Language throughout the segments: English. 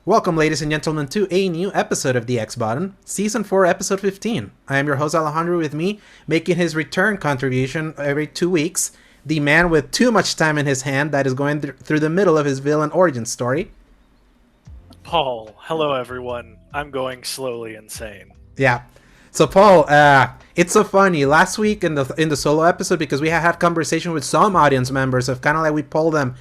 Welcome, ladies and gentlemen, to a new episode of the X Button, Season 4, Episode 15. I am your host, Alejandro, with me, making his return contribution every 2 weeks, the man with too much time in his hand that is going through the middle of his villain origin story. Paul, hello everyone. I'm going slowly insane. Yeah. So, Paul, it's so funny. Last week in the solo episode, because we had conversation with some audience members of kind of like we polled them,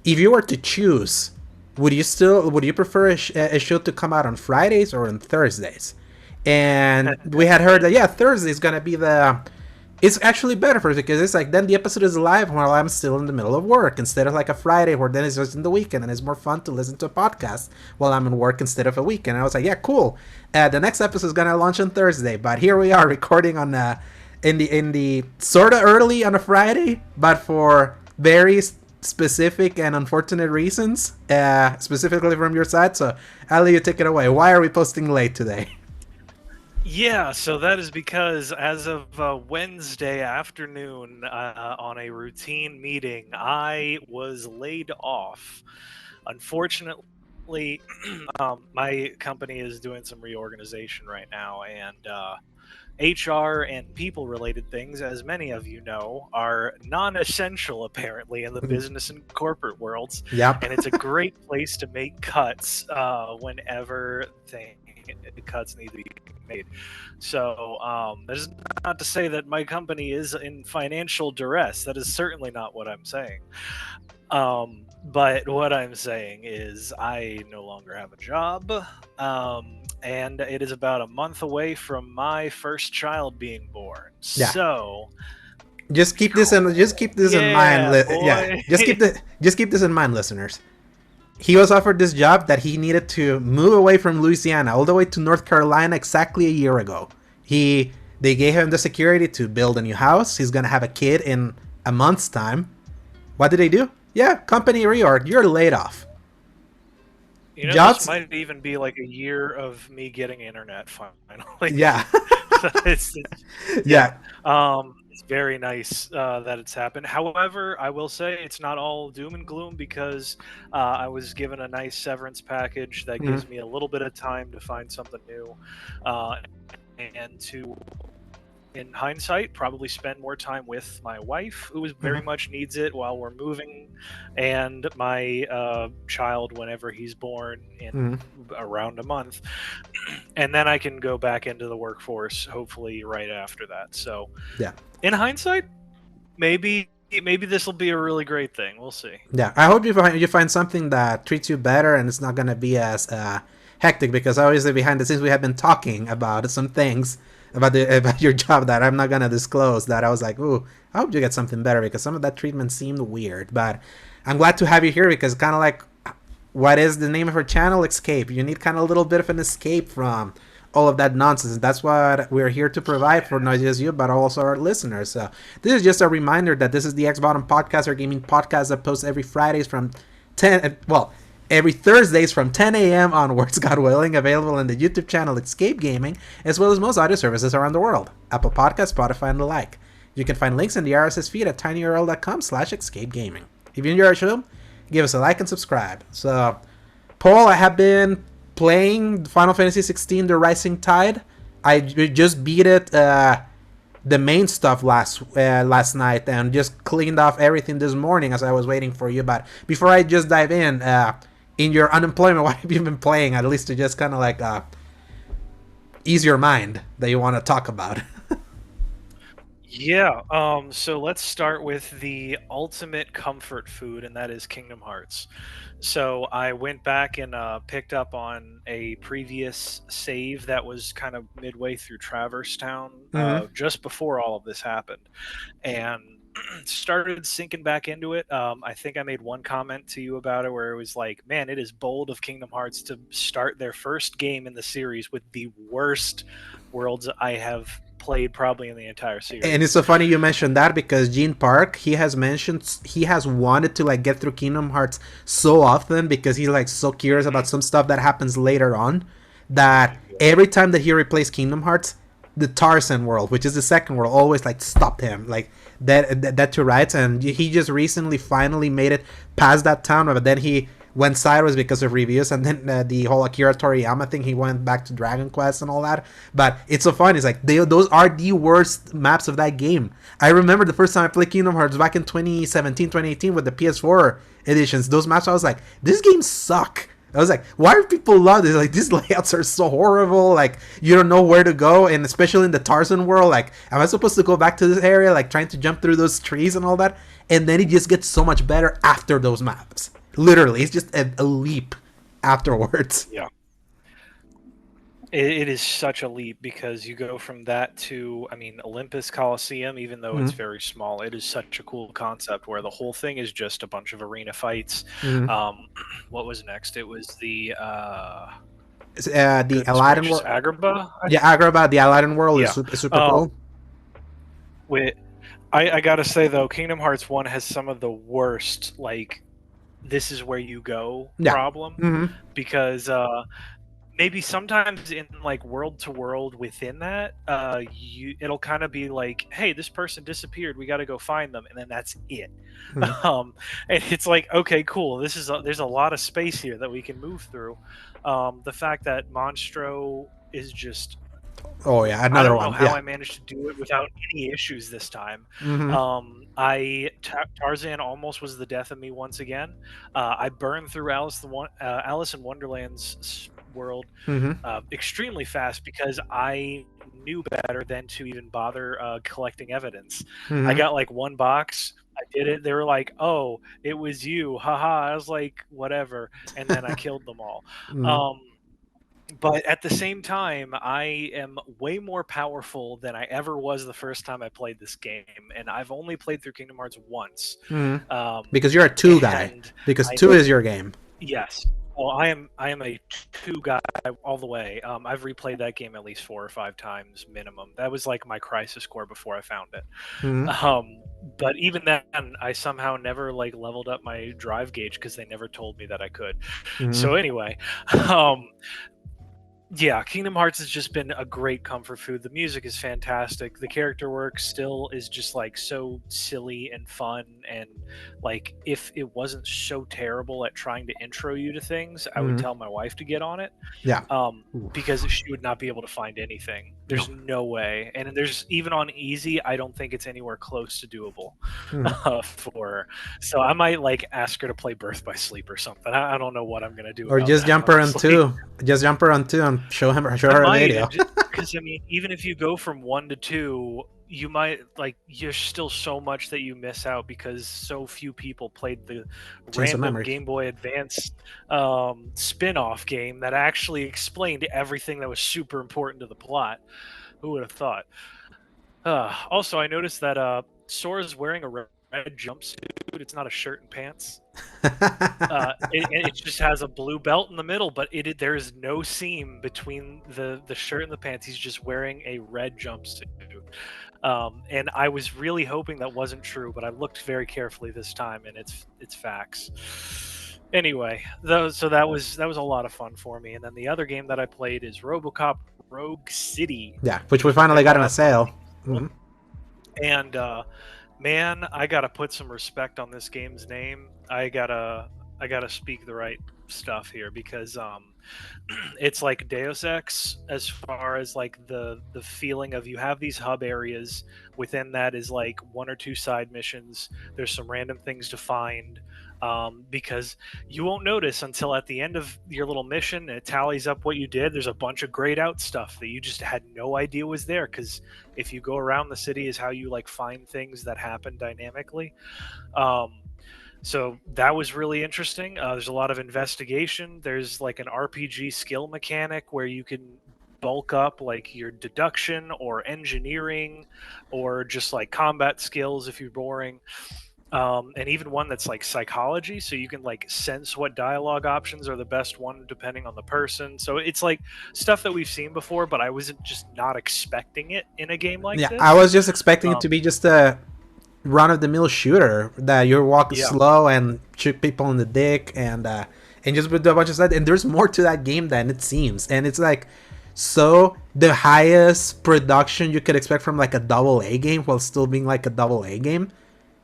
if you were to choose, would you prefer a show to come out on Fridays or on Thursdays? And we had heard that Thursday is gonna be it's actually better for us because it's like then the episode is live while I'm still in the middle of work instead of like a Friday where then it's just in the weekend and it's more fun to listen to a podcast while I'm in work instead of a weekend. And I was like, yeah, cool. The next episode is gonna launch on Thursday, but here we are recording on in the sort of early on a Friday, but for very specific and unfortunate reasons, specifically from your side. So I'll let you take it away. Why are we posting late today? Yeah, so that is because as of Wednesday afternoon, on a routine meeting, I was laid off. Unfortunately, my company is doing some reorganization right now, and HR and people-related things, as many of you know, are non-essential apparently in the business and corporate worlds. Yep. And it's a great place to make cuts whenever cuts need to be made. So that is not to say that my company is in financial duress. That is certainly not what I'm saying. But what I'm saying is I no longer have a job. And it is about a month away from my first child being born. Yeah. So just keep this in mind. Just keep this in mind, listeners. He was offered this job that he needed to move away from Louisiana all the way to North Carolina exactly a year ago. They gave him the security to build a new house. He's gonna have a kid in a month's time. What did they do? Yeah, company reorg. You're laid off. You know, jobs this might even be like a year of me getting internet finally. Yeah. Yeah. It's very nice that it's happened. However, I will say it's not all doom and gloom because I was given a nice severance package that gives me a little bit of time to find something new and to, in hindsight, probably spend more time with my wife, who very much needs it while we're moving, and my child whenever he's born in around a month. And then I can go back into the workforce, hopefully right after that. So, yeah. In hindsight, maybe this will be a really great thing. We'll see. Yeah, I hope you find something that treats you better and it's not going to be as hectic, because obviously behind the scenes we have been talking about some things about your job that I'm not going to disclose, that I was like, ooh, I hope you get something better, because some of that treatment seemed weird. But I'm glad to have you here, because kind of like, what is the name of our channel? Escape. You need kind of a little bit of an escape from all of that nonsense. That's what we're here to provide for not just you, but also our listeners. So this is just a reminder that this is the X Bottom Podcast, our gaming podcast that posts every Fridays from every Thursdays from 10 a.m. onwards, God willing, available on the YouTube channel Escape Gaming, as well as most audio services around the world, Apple Podcasts, Spotify, and the like. You can find links in the RSS feed at tinyurl.com/escapegaming. If you enjoy our show, give us a like and subscribe. So, Paul, I have been playing Final Fantasy XVI, The Rising Tide. I just beat it, the main stuff last night, and just cleaned off everything this morning as I was waiting for you. But before I just dive in your unemployment, what have you been playing, at least to just kind of like ease your mind that you want to talk about? Yeah, so let's start with the ultimate comfort food, and that is Kingdom Hearts. So I went back and picked up on a previous save that was kind of midway through Traverse Town, just before all of this happened, and started sinking back into it. I think I made one comment to you about it where it was like, man, it is bold of Kingdom Hearts to start their first game in the series with the worst worlds I have played probably in the entire series. And it's so funny you mentioned that, because Gene Park, he has mentioned he has wanted to like get through Kingdom Hearts so often because he's like so curious about some stuff that happens later on, that every time that he replays Kingdom Hearts, the Tarzan world, which is the second world, always like stopped him like that to rights. And he just recently finally made it past that town, but then he went sideways because of reviews, and then the whole Akira Toriyama thing, he went back to Dragon Quest and all that. But it's so fun. It's like those are the worst maps of that game. I remember the first time I played Kingdom Hearts back in 2017, 2018 with the PS4 editions. Those maps, I was like, this game suck. I was like, why do people love this? Like, these layouts are so horrible. Like, you don't know where to go, and especially in the Tarzan world, like, am I supposed to go back to this area, like, trying to jump through those trees and all that? And then it just gets so much better after those maps. Literally, it's just a leap afterwards. Yeah. It is such a leap because you go from that to, I mean, Olympus Coliseum, even though it's very small, it is such a cool concept where the whole thing is just a bunch of arena fights. What was next? It was the Aladdin world. Agrabah? Yeah, Agrabah, the Aladdin world is super cool. I gotta say, though, Kingdom Hearts 1 has some of the worst, like, this is where you go problem. Because maybe sometimes in like world to world within that, it'll kind of be like, hey, this person disappeared, we got to go find them, and then that's it. And it's like, okay, cool, there's a lot of space here that we can move through. The fact that Monstro is just, another one. I don't know how I managed to do it without any issues this time. Tarzan almost was the death of me once again. I burned through Alice in Wonderland's world extremely fast because I knew better than to even bother collecting evidence. I got like one box, I did it, they were like, oh, it was you, haha. I was like, whatever, and then I killed them all. But at the same time, I am way more powerful than I ever was the first time I played this game, and I've only played through Kingdom Hearts once. Because you're a 2 guy. Because 2 is your game. Yes. Well, I am a 2 guy all the way. I've replayed that game at least 4 or 5 times minimum. That was like my crisis core before I found it. But even then, I somehow never like leveled up my drive gauge because they never told me that I could. So anyway, yeah, Kingdom Hearts has just been a great comfort food. The music is fantastic. The character work still is just like so silly and fun. And like, if it wasn't so terrible at trying to intro you to things, I would tell my wife to get on it. Yeah. Because she would not be able to find anything. There's no way. And there's even on easy, I don't think it's anywhere close to doable for her. So I might like ask her to play Birth by Sleep or something. I don't know what I'm gonna do. Or just jump her on 2. Just jump her on 2 and show her a video. Because I mean, even if you go from 1 to 2, you might like, there's still so much that you miss out because so few people played the random Game Boy Advance spin-off game that actually explained everything that was super important to the plot. Who would have thought? Also, I noticed that Sora's wearing a red jumpsuit. It's not a shirt and pants. It just has a blue belt in the middle, but there is no seam between the shirt and the pants. He's just wearing a red jumpsuit. And I was really hoping that wasn't true, but I looked very carefully this time, and it's facts. Anyway, so that was a lot of fun for me. And then the other game that I played is RoboCop Rogue City. Yeah, which we finally got on a sale. And man, I gotta put some respect on this game's name. I gotta speak the right stuff here because it's like Deus Ex as far as like the feeling of, you have these hub areas, within that is like 1 or 2 side missions, there's some random things to find, because you won't notice until at the end of your little mission, it tallies up what you did. There's a bunch of grayed out stuff that you just had no idea was there, because if you go around the city is how you like find things that happen dynamically. So that was really interesting. There's a lot of investigation. There's like an RPG skill mechanic where you can bulk up like your deduction or engineering or just like combat skills if you're boring. And even one that's like psychology, so you can like sense what dialogue options are the best one depending on the person. So it's like stuff that we've seen before, but I wasn't just not expecting it in a game like this. I was just expecting it to be just a run-of-the-mill shooter that you're walking slow and shoot people in the dick and just do a bunch of stuff. And there's more to that game than it seems. And it's like, so the highest production you could expect from like a AA game while still being like a AA game.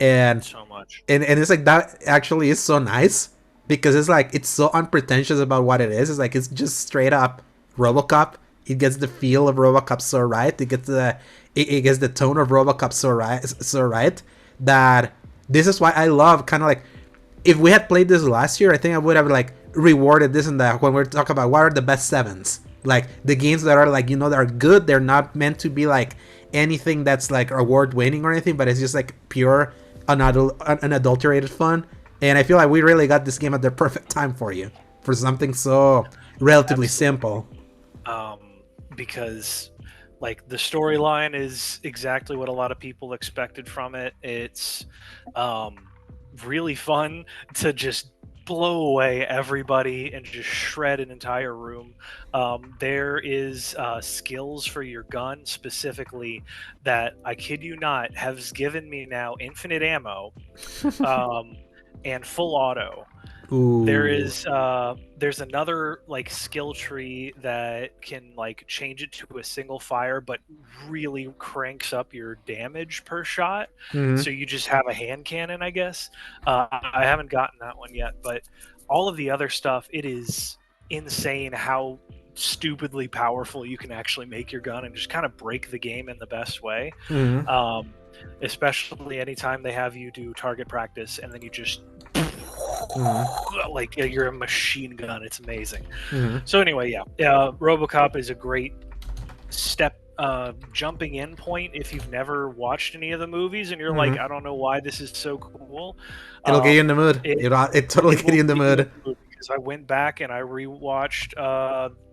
And so much. And it's like, that actually is so nice because it's like it's so unpretentious about what it is. It's like it's just straight up RoboCop. It gets the feel of RoboCop so right. It gets the tone of RoboCop so right that this is why I love kind of like, if we had played this last year, I think I would have like rewarded this and that when we're talking about what are the best sevens, like the games that are like, you know, that are good. They're not meant to be like anything that's like award winning or anything, but it's just like pure unadulterated fun. And I feel like we really got this game at the perfect time for you, for something so relatively simple. Because like the storyline is exactly what a lot of people expected from it. It's really fun to just blow away everybody and just shred an entire room. There is skills for your gun specifically that, I kid you not, has given me now infinite ammo and full auto. Ooh. There's another like skill tree that can like change it to a single fire, but really cranks up your damage per shot. Mm-hmm. So you just have a hand cannon, I guess. I haven't gotten that one yet, but all of the other stuff, it is insane how stupidly powerful you can actually make your gun and just kind of break the game in the best way. Mm-hmm. Especially anytime they have you do target practice and then you just like you're a machine gun. It's amazing. So anyway, yeah, RoboCop is a great step jumping in point if you've never watched any of the movies and you're like, I don't know why this is so cool. It'll get you in the mood. It totally get you in the mood. Because I went back and I rewatched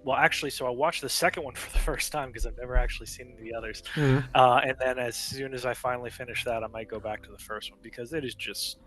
well, actually, so I watched the second one for the first time because I've never actually seen the others. And then as soon as I finally finish that, I might go back to the first one because it is just,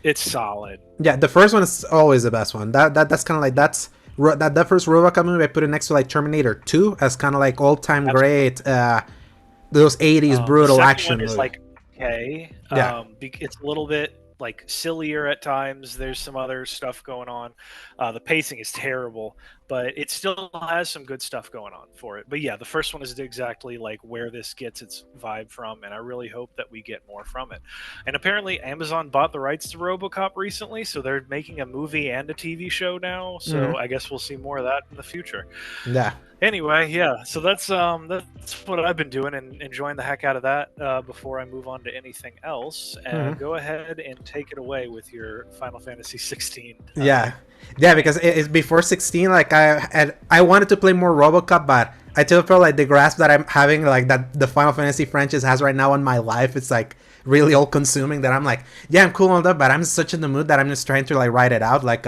it's solid. Yeah, the first one is always the best one. That's kind of like that first RoboCop movie. I put it next to like Terminator 2 as kind of like all time great. Those 80s brutal action. One is like okay. Yeah. It's a little bit like sillier at times. There's some other stuff going on. The pacing is terrible, but it still has some good stuff going on for it. But yeah, the first one is exactly like where this gets its vibe from, and I really hope that we get more from it. And apparently Amazon bought the rights to RoboCop recently, so they're making a movie and a TV show now, so I guess we'll see more of that in the future. Yeah. Anyway, yeah, so that's what I've been doing and enjoying the heck out of that. Before I move on to anything else, go ahead and take it away with your Final Fantasy 16. Yeah, because it's before 16. Like I wanted to play more RoboCop, but I still felt like the grasp that I'm having, like that the Final Fantasy franchise has right now on my life, it's like really all consuming. That I'm like, yeah, I'm cool on that, but I'm such in the mood that I'm just trying to like write it out. Like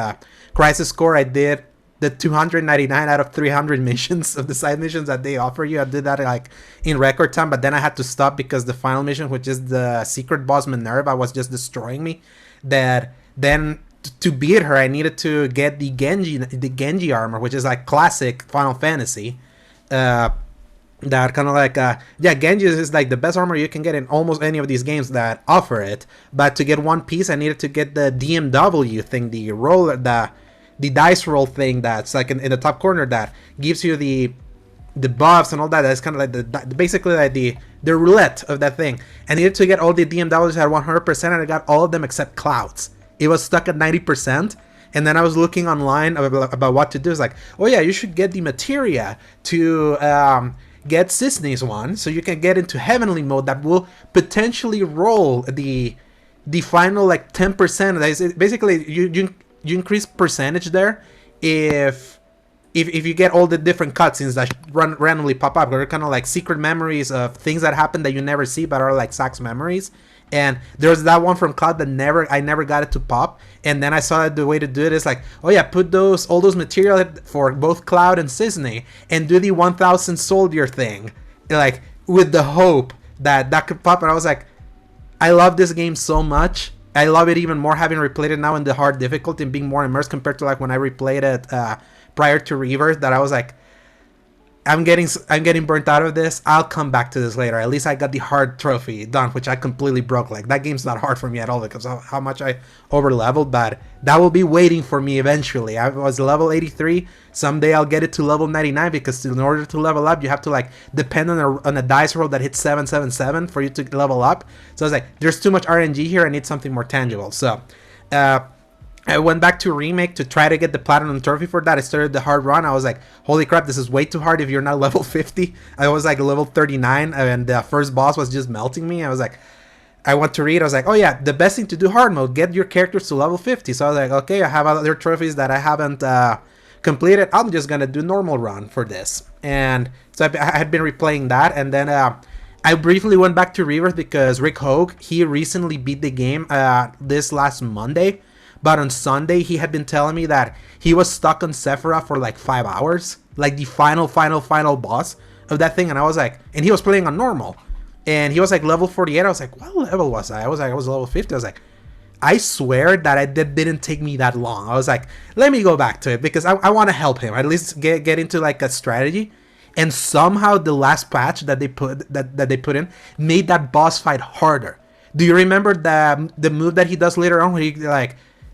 Crisis Core, I did the 299 out of 300 missions of the side missions that they offer you. I did that like in record time, but then I had to stop because the final mission, which is the secret boss Minerva, was just destroying me. That then to beat her, I needed to get the Genji armor, which is like classic Final Fantasy. That kind of like Genji is like the best armor you can get in almost any of these games that offer it. But to get one piece, I needed to get the DMW thing, the roller, the dice roll thing that's like in the top corner that gives you the buffs and all that. That's kind of like basically like the roulette of that thing. I needed to get all the DMWs at 100%, and I got all of them except Clouds. It was stuck at 90%. And then I was looking online about what to do. It's like, oh yeah, you should get the materia to get Cisne's one, so you can get into heavenly mode that will potentially roll the final like 10%. Basically, you increase percentage there if you get all the different cutscenes that randomly pop up. They're kind of like secret memories of things that happen that you never see but are like Zack's memories. And there's that one from Cloud that I never got it to pop. And then I saw that the way to do it is like, oh yeah, put all those material for both Cloud and Cisne and do the 1000 soldier thing, like with the hope that could pop. And I was like, I love this game so much. I love it even more having replayed it now in the hard difficulty and being more immersed compared to like when I replayed it prior to Rebirth. That I was like, I'm getting burnt out of this. I'll come back to this later. At least I got the hard trophy done, which I completely broke. Like that game's not hard for me at all because of how much I over leveled, but that will be waiting for me eventually. I was level 83. Someday I'll get it to level 99 because in order to level up, you have to like depend on a dice roll that hits 777 for you to level up. So I was like, there's too much RNG here. I need something more tangible. So I went back to remake to try to get the platinum trophy for that. I started the hard run. I was like, holy crap, this is way too hard if you're not level 50. I was like level 39 and the first boss was just melting me. I was like, I want to read. I was like, oh yeah, the best thing to do hard mode, get your characters to level 50. So I was like, okay, I have other trophies that I haven't completed. I'm just gonna do normal run for this. And so I had been replaying that, and then I briefly went back to Rebirth because Rick Hogue, he recently beat the game this last Monday. But on Sunday, he had been telling me that he was stuck on Sephiroth for like 5 hours, like the final boss of that thing. And I was like, and he was playing on normal. And he was like level 48. I was like, what level was I? I was like, I was level 50. I was like, I swear that that didn't take me that long. I was like, let me go back to it because I want to help him. At least get into like a strategy. And somehow the last patch that they put in made that boss fight harder. Do you remember the move that he does later on where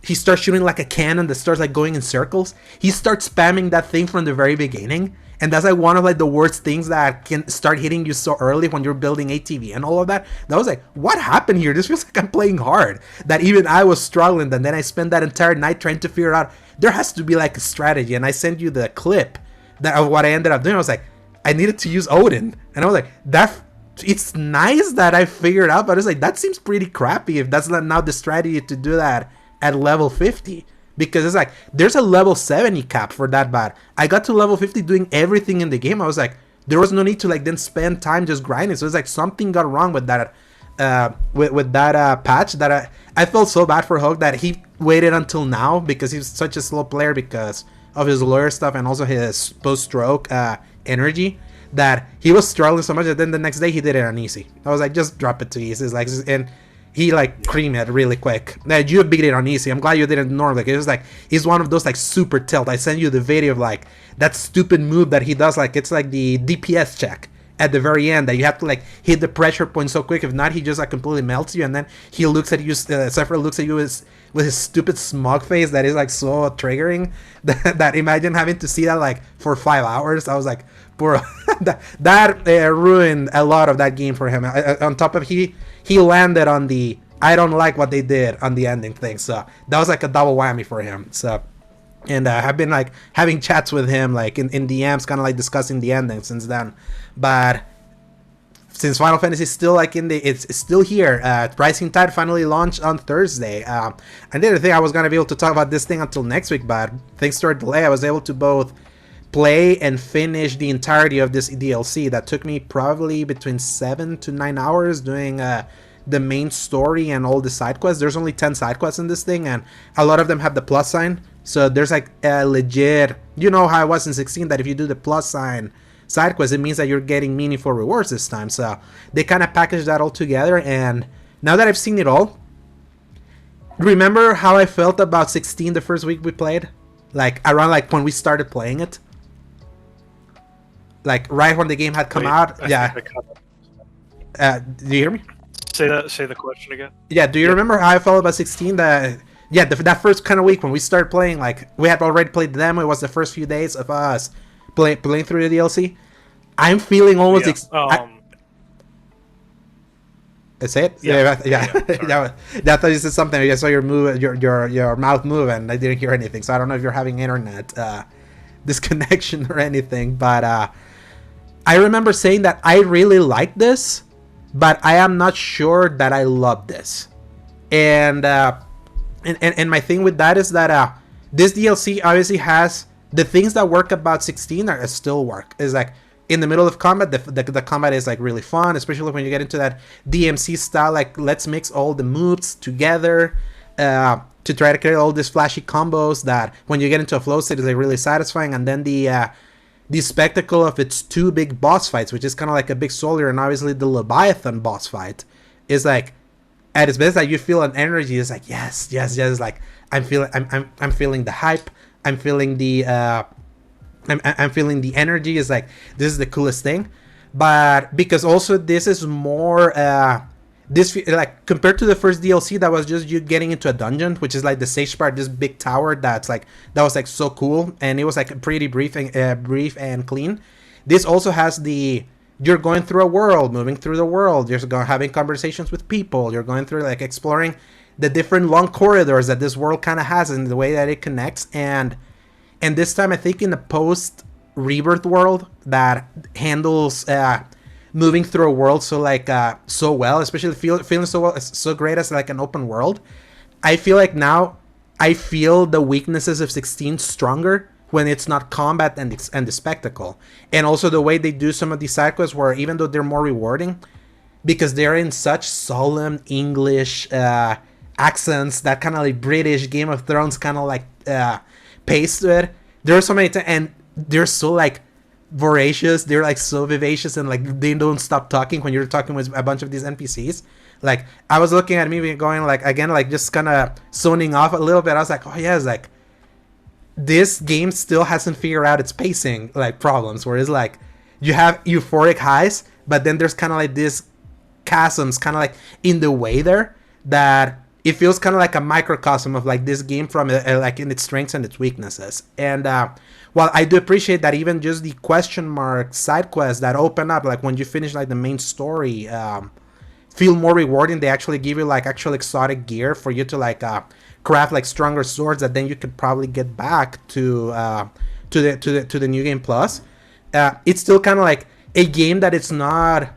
he starts shooting like a cannon that starts like going in circles? He starts spamming that thing from the very beginning. And that's like one of like the worst things that can start hitting you so early when you're building ATV and all of that. That was like, what happened here? This feels like I'm playing hard. That even I was struggling. And then I spent that entire night trying to figure out there has to be like a strategy. And I sent you the clip of what I ended up doing. I was like, I needed to use Odin. And I was like, it's nice that I figured out, but it's like, that seems pretty crappy if that's not now the strategy to do that at level 50. Because it's like, there's a level 70 cap for that bad. I got to level 50 doing everything in the game. I was like, there was no need to like then spend time just grinding. So it's like something got wrong with that with that patch that I felt so bad for Hogue that he waited until now because he's such a slow player because of his lawyer stuff and also his post-stroke energy, that he was struggling so much that then the next day he did it on easy. I was like, just drop it to easy. It's like, and he like creamed it really quick. Now you beat it on easy. I'm glad you didn't normally. Like, it was like, he's one of those like super tilt. I sent you the video of like that stupid move that he does. Like, it's like the DPS check at the very end that you have to like hit the pressure point so quick. If not, he just like completely melts you. And then he looks at you. Sephiroth looks at you with his stupid smug face that is like so triggering. That imagine having to see that like for 5 hours. I was like, poor. that ruined a lot of that game for him. On top of he landed on the I don't like what they did on the ending thing. So that was like a double whammy for him. So. And I've been like having chats with him like in DMs, kind of like discussing the ending since then. But since Final Fantasy is still like it's still here. Rising Tide finally launched on Thursday. I didn't think I was gonna be able to talk about this thing until next week, but thanks to our delay, I was able to both play and finish the entirety of this DLC that took me probably between 7 to 9 hours doing the main story and all the side quests. There's only 10 side quests in this thing, and a lot of them have the plus sign. So there's like a legit, you know how it was in 16 that if you do the plus sign side quest, it means that you're getting meaningful rewards this time. So they kind of packaged that all together, and now that I've seen it all, remember how I felt about 16 the first week we played? Like around like when we started playing it? Like right when the game had come out? Yeah. Do you hear me? Say the question again. Yeah, do you remember how I felt about 16? That first kind of week when we started playing, like we had already played the demo. It was the first few days of us playing through the DLC. I'm feeling almost. Say it. Yeah. I thought you said something. I saw your mouth move, and I didn't hear anything. So I don't know if you're having internet disconnection or anything. But I remember saying that I really like this, but I am not sure that I love this. And my thing with that is that this DLC obviously has the things that work about 16 are still work. Is like in the middle of combat, the combat is like really fun, especially when you get into that DMC style. Like, let's mix all the moves together to try to create all these flashy combos that when you get into a flow state is like really satisfying. And then the spectacle of its two big boss fights, which is kind of like a big soldier, and obviously the Leviathan boss fight is like at its best. That you feel an energy is like yes. Like I'm feeling the hype. I'm feeling the I'm feeling the energy. Is like this is the coolest thing. But because also this is more this like compared to the first DLC that was just you getting into a dungeon, which is like the stage part, this big tower that was like so cool, and it was like pretty brief and clean. This also has you're going through a world, moving through the world, you're having conversations with people, you're going through like exploring the different long corridors that this world kind of has and the way that it connects. And this time I think in the post rebirth world that handles moving through a world so like so well, especially feeling so well, so great as like an open world. I feel like now I feel the weaknesses of 16 stronger when it's not combat and the spectacle, and also the way they do some of these side quests, where even though they're more rewarding because they're in such solemn English accents, that kind of like British Game of Thrones kind of like pace to it. There are so many and they're so like voracious, they're like so vivacious, and like they don't stop talking when you're talking with a bunch of these NPCs. Like I was looking at me going like again like just kind of zoning off a little bit. I was like, oh yeah, it's like this game still hasn't figured out its pacing like problems, where it's like you have euphoric highs, but then there's kind of like this chasms kind of like in the way there, that it feels kind of like a microcosm of like this game from like in its strengths and its weaknesses. And while I do appreciate that even just the question mark side quests that open up like when you finish like the main story feel more rewarding, they actually give you like actual exotic gear for you to like craft like stronger swords that then you could probably get back to the new game plus. It's still kind of like a game that it's not,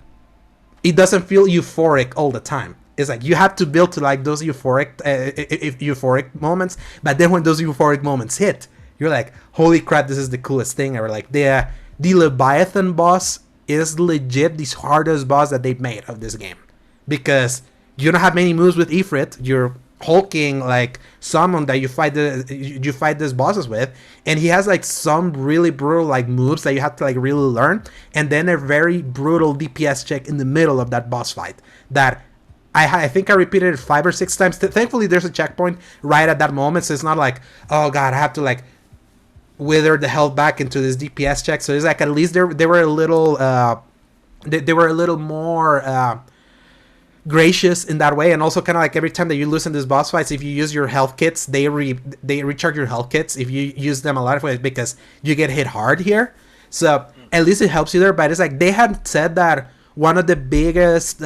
it doesn't feel euphoric all the time. It's like you have to build to like those euphoric moments, but then when those euphoric moments hit, you're like, holy crap, this is the coolest thing ever. Like the Leviathan boss is legit the hardest boss that they've made of this game, because you don't have many moves with Ifrit. You're hulking like someone that you fight these bosses with, and he has like some really brutal like moves that you have to like really learn, and then a very brutal DPS check in the middle of that boss fight that I think I repeated it 5 or 6 times. Thankfully there's a checkpoint right at that moment, so it's not like, oh god, I have to like wither the health back into this DPS check. So it's like at least they were a little they were a little more gracious in that way. And also kind of like every time that you lose in these boss fights, if you use your health kits, they recharge your health kits if you use them a lot of ways, because you get hit hard here. So at least it helps you there. But it's like they had said that one of the biggest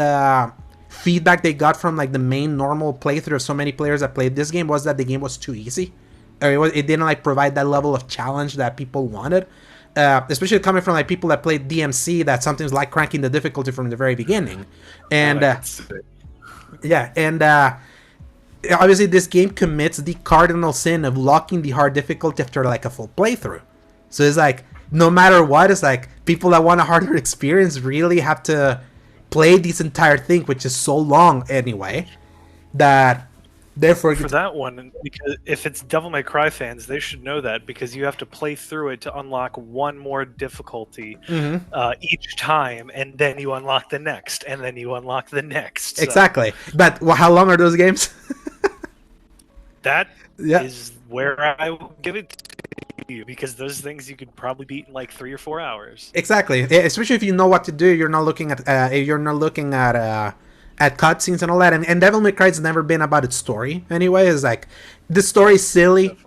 feedback they got from like the main normal playthrough of so many players that played this game was that the game was too easy, or it didn't like provide that level of challenge that people wanted. Especially coming from like people that played DMC, that sometimes like cranking the difficulty from the very beginning. And obviously this game commits the cardinal sin of locking the hard difficulty after like a full playthrough. So it's like no matter what, it's like people that want a harder experience really have to play this entire thing, which is so long anyway, that therefore for that one, because if it's Devil May Cry fans, they should know that, because you have to play through it to unlock one more difficulty each time, and then you unlock the next, and then you unlock the next. So. Exactly. But how long are those games? That is where I will give it to you, because those things you could probably beat in like 3 or 4 hours. Exactly. Especially if you know what to do. You're not looking at cutscenes and all that, and Devil May Cry's never been about its story anyway. It's like the story's silly.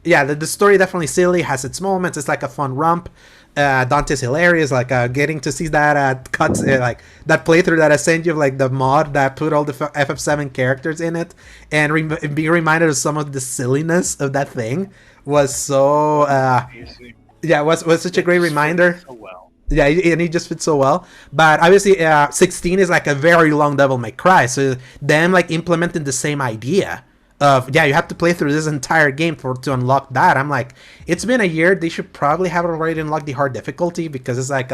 Yeah, the story definitely silly, has its moments. It's like a fun romp. Dante's hilarious, like getting to see that cuts like that playthrough that I sent you of like the mod that put all the FF7 characters in it, and being reminded of some of the silliness of that thing was so was such a great reminder. So well. Yeah, and it just fits so well. But obviously 16 is like a very long Devil May Cry, so them like implementing the same idea of you have to play through this entire game to unlock that. I'm like, it's been a year, they should probably have already unlocked the hard difficulty, because it's like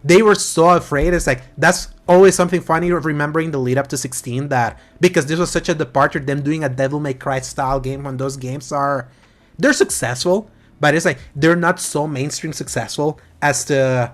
they were so afraid. It's like that's always something funny of remembering the lead up to 16, that because this was such a departure, them doing a Devil May Cry style game when those games they're successful, but it's like they're not so mainstream successful as to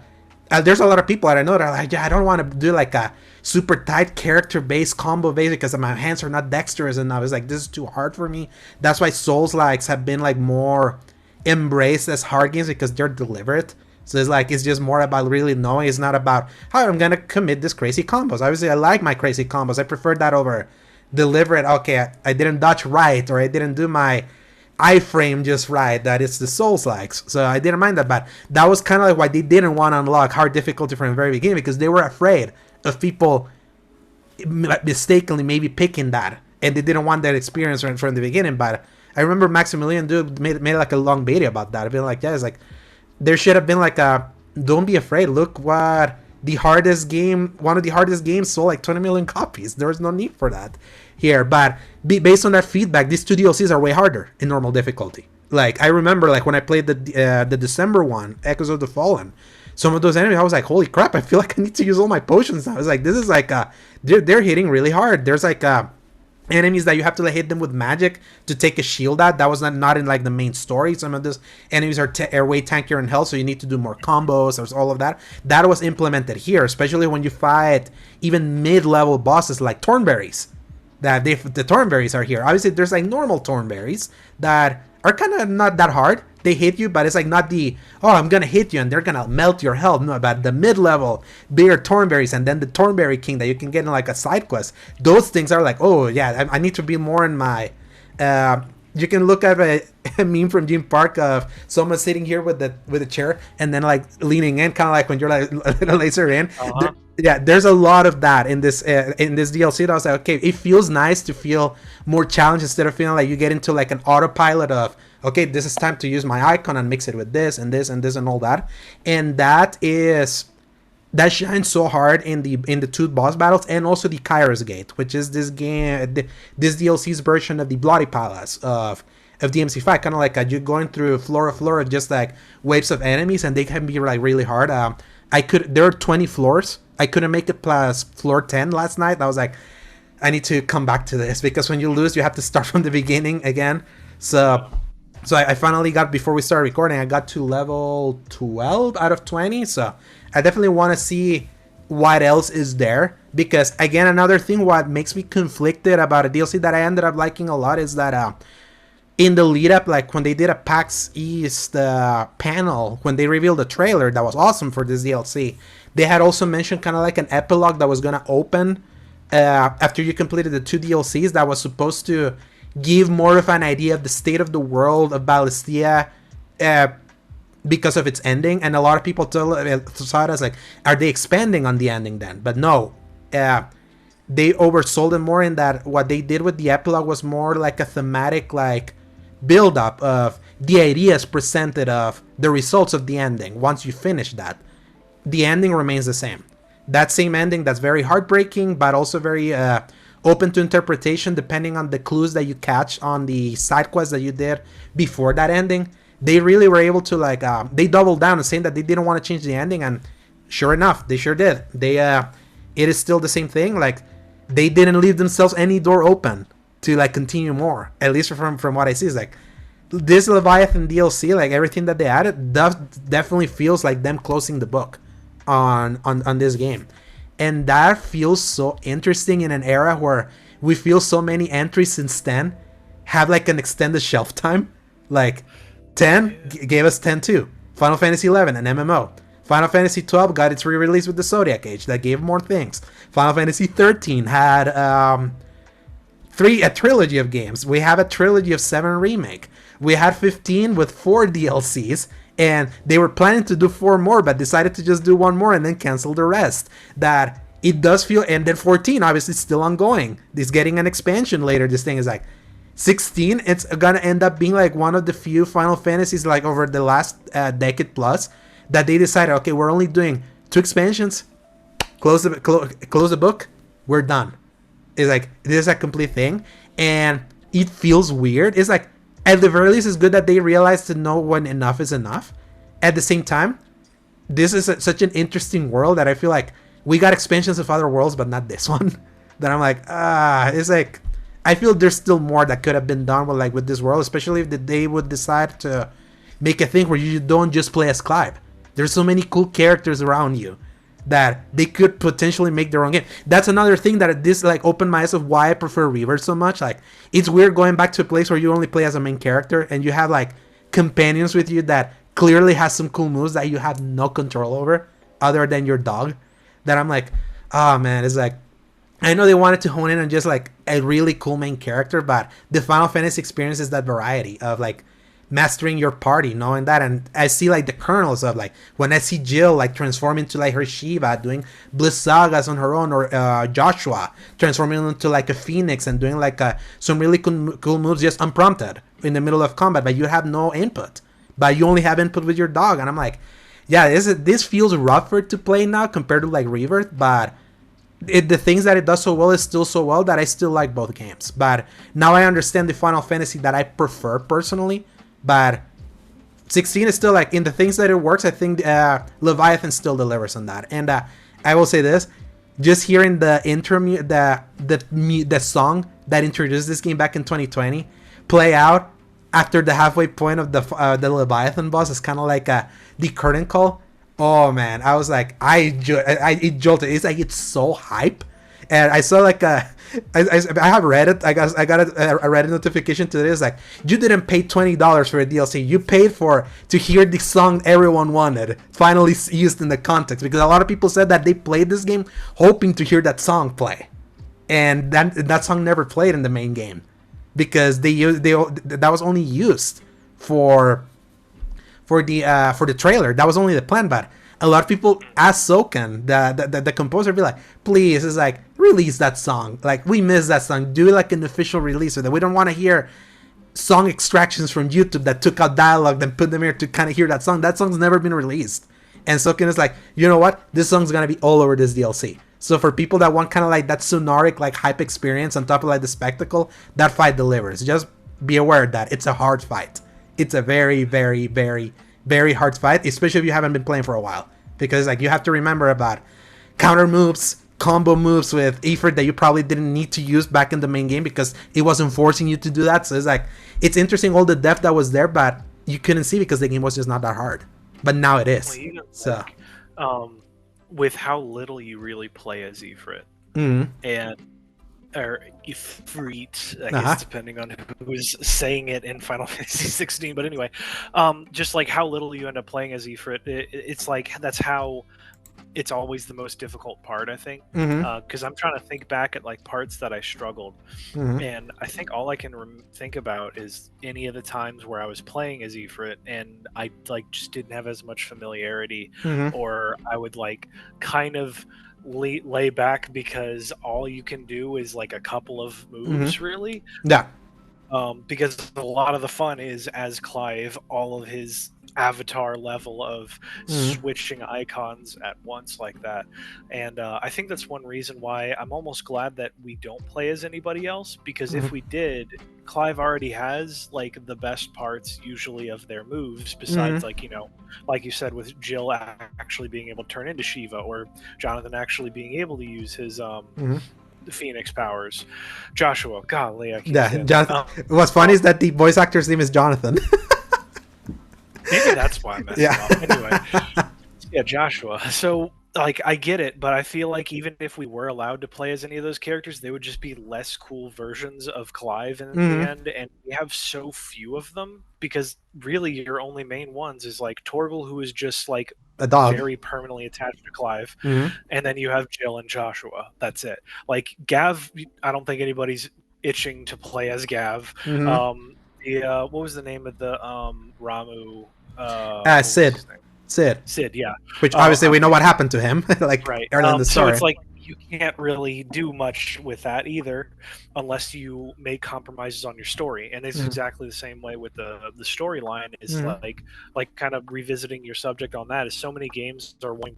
there's a lot of people that I know that are like, I don't want to do like a super tight character based combo base because my hands are not dexterous enough. It's like, this is too hard for me. That's why Souls likes have been like more embraced as hard games, because they're deliberate. So it's like, it's just more about really knowing. It's not about how I'm gonna commit this crazy combos. Obviously I like my crazy combos. I prefer that over deliberate, okay, I didn't dodge right, or I didn't do my iframe just right, that it's the Souls likes. So I didn't mind that, but that was kind of like why they didn't want to unlock hard difficulty from the very beginning, because they were afraid of people mistakenly maybe picking that and they didn't want that experience from the beginning. But I remember Maximilian dude made like a long video about that. I've been like, yeah, it's like there should have been like a don't be afraid. Look what the hardest game, one of the hardest games, sold like 20 million copies. There was no need for that here. But based on that feedback, these two DLCs are way harder in normal difficulty. Like I remember, like when I played the December one, Echoes of the Fallen, some of those enemies, I was like, holy crap! I feel like I need to use all my potions now. I was like, this is like they're hitting really hard. There's like enemies that you have to like hit them with magic to take a shield out. That was not in like the main story. Some of those enemies are way tankier in health, so you need to do more combos. There's all of that. That was implemented here, especially when you fight even mid-level bosses like Thornberries. The Thornberries are here. Obviously, there's like normal Thornberries that are kind of not that hard. They hit you, but it's like not the, oh, I'm gonna hit you and they're gonna melt your health. No, but the mid-level bigger Thornberries and then the Thornberry King that you can get in like a side quest. Those things are like, oh yeah, I need to be more in my. You can look at a meme from Jim Park of someone sitting here with a chair and then like leaning in, kind of like when you're like a little laser in. Uh-huh. Yeah, there's a lot of that in this DLC. That I was like, okay, it feels nice to feel more challenged instead of feeling like you get into like an autopilot of, okay, this is time to use my icon and mix it with this and this and this and all that. And that shines so hard in the two boss battles and also the Kairos Gate, which is this game, this DLC's version of the Bloody Palace of DMC5, kind of like you're going through floor of just like waves of enemies, and they can be like really hard. There are 20 floors. I couldn't make it past floor 10 last night. I was like, I need to come back to this because when you lose, you have to start from the beginning again. So I finally got, before we started recording, I got to level 12 out of 20. So I definitely want to see what else is there. Because again, another thing what makes me conflicted about a DLC that I ended up liking a lot is that in the lead up, like when they did a PAX East panel, when they revealed the trailer that was awesome for this DLC, they had also mentioned kind of like an epilogue that was going to open after you completed the two DLCs that was supposed to give more of an idea of the state of the world of Ballistia because of its ending. And a lot of people saw it as like, are they expanding on the ending then? But no, they oversold it more in that what they did with the epilogue was more like a thematic like build up of the ideas presented of the results of the ending. Once you finish that, the ending remains the same. That same ending that's very heartbreaking, but also very open to interpretation depending on the clues that you catch on the side quests that you did before that ending. They really were able to like they doubled down and saying that they didn't want to change the ending, and sure enough, they sure did. They it is still the same thing. Like they didn't leave themselves any door open to like continue more. At least from what I see, is like this Leviathan DLC, like everything that they added, definitely feels like them closing the book on this game. And that feels so interesting in an era where we feel so many entries since 10 have like an extended shelf time. Like 10 gave us 10-2. Final Fantasy 11, an MMO. Final Fantasy 12 got its re-release with the Zodiac Age that gave more things. Final Fantasy 13 had a trilogy of games. We have a trilogy of 7 remake. We had 15 with 4 DLCs. And they were planning to do 4 more, but decided to just do 1 more and then cancel the rest. That it does feel, and then 14 obviously still ongoing. It's getting an expansion later. This thing is like 16. It's gonna end up being like one of the few Final Fantasies like over the last decade plus that they decided, okay, we're only doing 2 expansions. Close the book. We're done. It's like this is a complete thing, and it feels weird. It's like, at the very least, it's good that they realize to know when enough is enough. At the same time, this is such an interesting world that I feel like we got expansions of other worlds, but not this one. That I'm like, it's like, I feel there's still more that could have been done with this world, especially if they would decide to make a thing where you don't just play as Clive. There's so many cool characters around you that they could potentially make their own game. That's another thing that this like opened my eyes of why I prefer Reaver so much. Like it's weird going back to a place where you only play as a main character and you have like companions with you that clearly has some cool moves that you have no control over other than your dog. That I'm like, oh man, it's like, I know they wanted to hone in on just like a really cool main character, but the Final Fantasy experience is that variety of like mastering your party, knowing that. And I see like the kernels of like when I see Jill like transform into like her Shiva, doing Bliss Sagas on her own, or Joshua transforming into like a Phoenix and doing like some really cool moves just unprompted in the middle of combat, but you have no input, but you only have input with your dog. And I'm like, yeah, this feels rougher to play now compared to like Rebirth, but the things that it does so well is still so well that I still like both games. But now I understand the Final Fantasy that I prefer personally. But 16 is still like in the things that it works. I think Leviathan still delivers on that. And I will say this: just hearing the intro, the song that introduced this game back in 2020 play out after the halfway point of the Leviathan boss is kind of like the curtain call. Oh man, I was like, it jolted. It's like it's so hype, and I saw like I have Reddit. I got a Reddit notification today. It's like, you didn't pay $20 for a DLC. You paid to hear the song everyone wanted finally used in the context, because a lot of people said that they played this game hoping to hear that song play, and that song never played in the main game because that was only used for the trailer. That was only the plan, but a lot of people asked Soken, the composer, be like, please, it's like, release that song. Like, we miss that song. Do like an official release of that. We don't want to hear song extractions from YouTube that took out dialogue then put them here to kind of hear that song. That song's never been released. And Soken is like, you know what? This song's gonna be all over this DLC. So for people that want kind of like that sonoric like hype experience on top of like the spectacle, that fight delivers. Just be aware that it's a hard fight. It's a very, very, very, very hard fight, especially if you haven't been playing for a while. Because like you have to remember about counter moves, combo moves with Ifrit that you probably didn't need to use back in the main game because it wasn't forcing you to do that. So it's like, it's interesting all the depth that was there, but you couldn't see because the game was just not that hard. But now it is. Well, so with how little you really play as Ifrit, and or Ifrit, I guess, depending on who's saying it in Final Fantasy 16. But anyway, just like how little you end up playing as Ifrit, it's like that's how it's always the most difficult part, I think, because I'm trying to think back at like parts that I struggled, and I think all I can think about is any of the times where I was playing as Ifrit and I like just didn't have as much familiarity, or I would like kind of lay back because all you can do is like a couple of moves, really. Yeah. Because a lot of the fun is as Clive, all of his avatar level of switching icons at once like that. And I think that's one reason why I'm almost glad that we don't play as anybody else, because if we did, Clive already has like the best parts usually of their moves, besides like, you know, like you said, with Jill actually being able to turn into Shiva, or Jonathan actually being able to use his Phoenix powers. Joshua, golly, I can't. Jonathan. What's funny is that the voice actor's name is Jonathan. Maybe that's why I messed up. Anyway, yeah, Joshua. So, like, I get it, but I feel like even if we were allowed to play as any of those characters, they would just be less cool versions of Clive in the end, and we have so few of them, because really your only main ones is, like, Torgal, who is just, like, a dog, very permanently attached to Clive, and then you have Jill and Joshua. That's it. Like, Gav, I don't think anybody's itching to play as Gav. What was the name of the Ramu? Sid, yeah. Which obviously we know what happened to him, like right. early in the story. So it's like you can't really do much with that either, unless you make compromises on your story. And it's exactly the same way with the storyline. Is like kind of revisiting your subject on that. Is so many games are wanting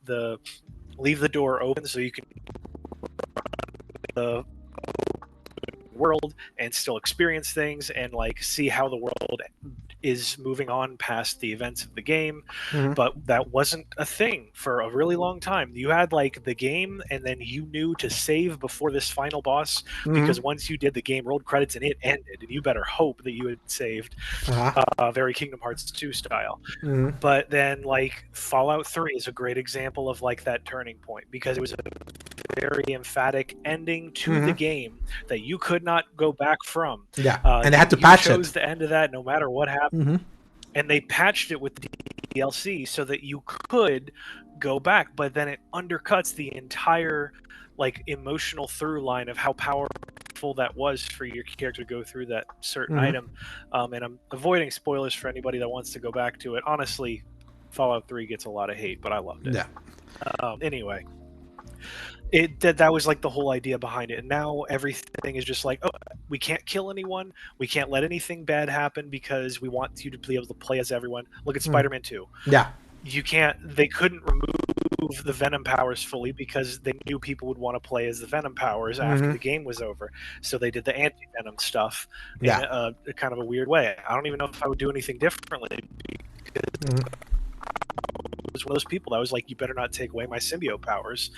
to leave the door open so you can the world and still experience things and like see how the world is moving on past the events of the game. But that wasn't a thing for a really long time. You had like the game, and then you knew to save before this final boss, because once you did, the game rolled credits and it ended, and you better hope that you had saved, very Kingdom Hearts 2 style. But then like Fallout 3 is a great example of like that turning point, because it was a very emphatic ending to the game that you could not go back from. And they had to patch it. You chose the end of that no matter what happened. And they patched it with the DLC so that you could go back, but then it undercuts the entire like emotional through line of how powerful that was for your character to go through that certain Mm-hmm. item. And I'm avoiding spoilers for anybody that wants to go back to it. Honestly, Fallout 3 gets a lot of hate, but I loved it. Yeah. Anyway, that was like the whole idea behind it. And now everything is just like, oh, we can't kill anyone, we can't let anything bad happen because we want you to be able to play as everyone. Look at Spider-Man 2. Yeah. You can't. They couldn't remove the Venom powers fully because they knew people would want to play as the Venom powers after the game was over. So they did the anti-Venom stuff in a kind of a weird way. I don't even know if I would do anything differently because I was one of those people that was like, you better not take away my symbiote powers.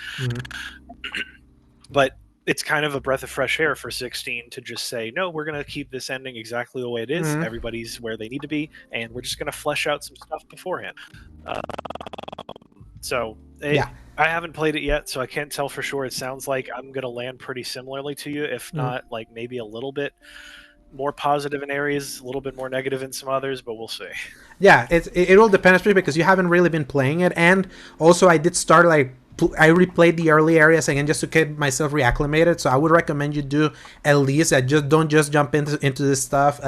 But it's kind of a breath of fresh air for 16 to just say, no, we're going to keep this ending exactly the way it is. Everybody's where they need to be, and we're just going to flesh out some stuff beforehand. I haven't played it yet, so I can't tell for sure. It sounds like I'm going to land pretty similarly to you, if not like maybe a little bit more positive in areas, a little bit more negative in some others, but we'll see. Yeah, it all depends, because you haven't really been playing it, and also I did start I replayed the early areas again just to get myself reacclimated. So I would recommend you do at least don't just jump into this stuff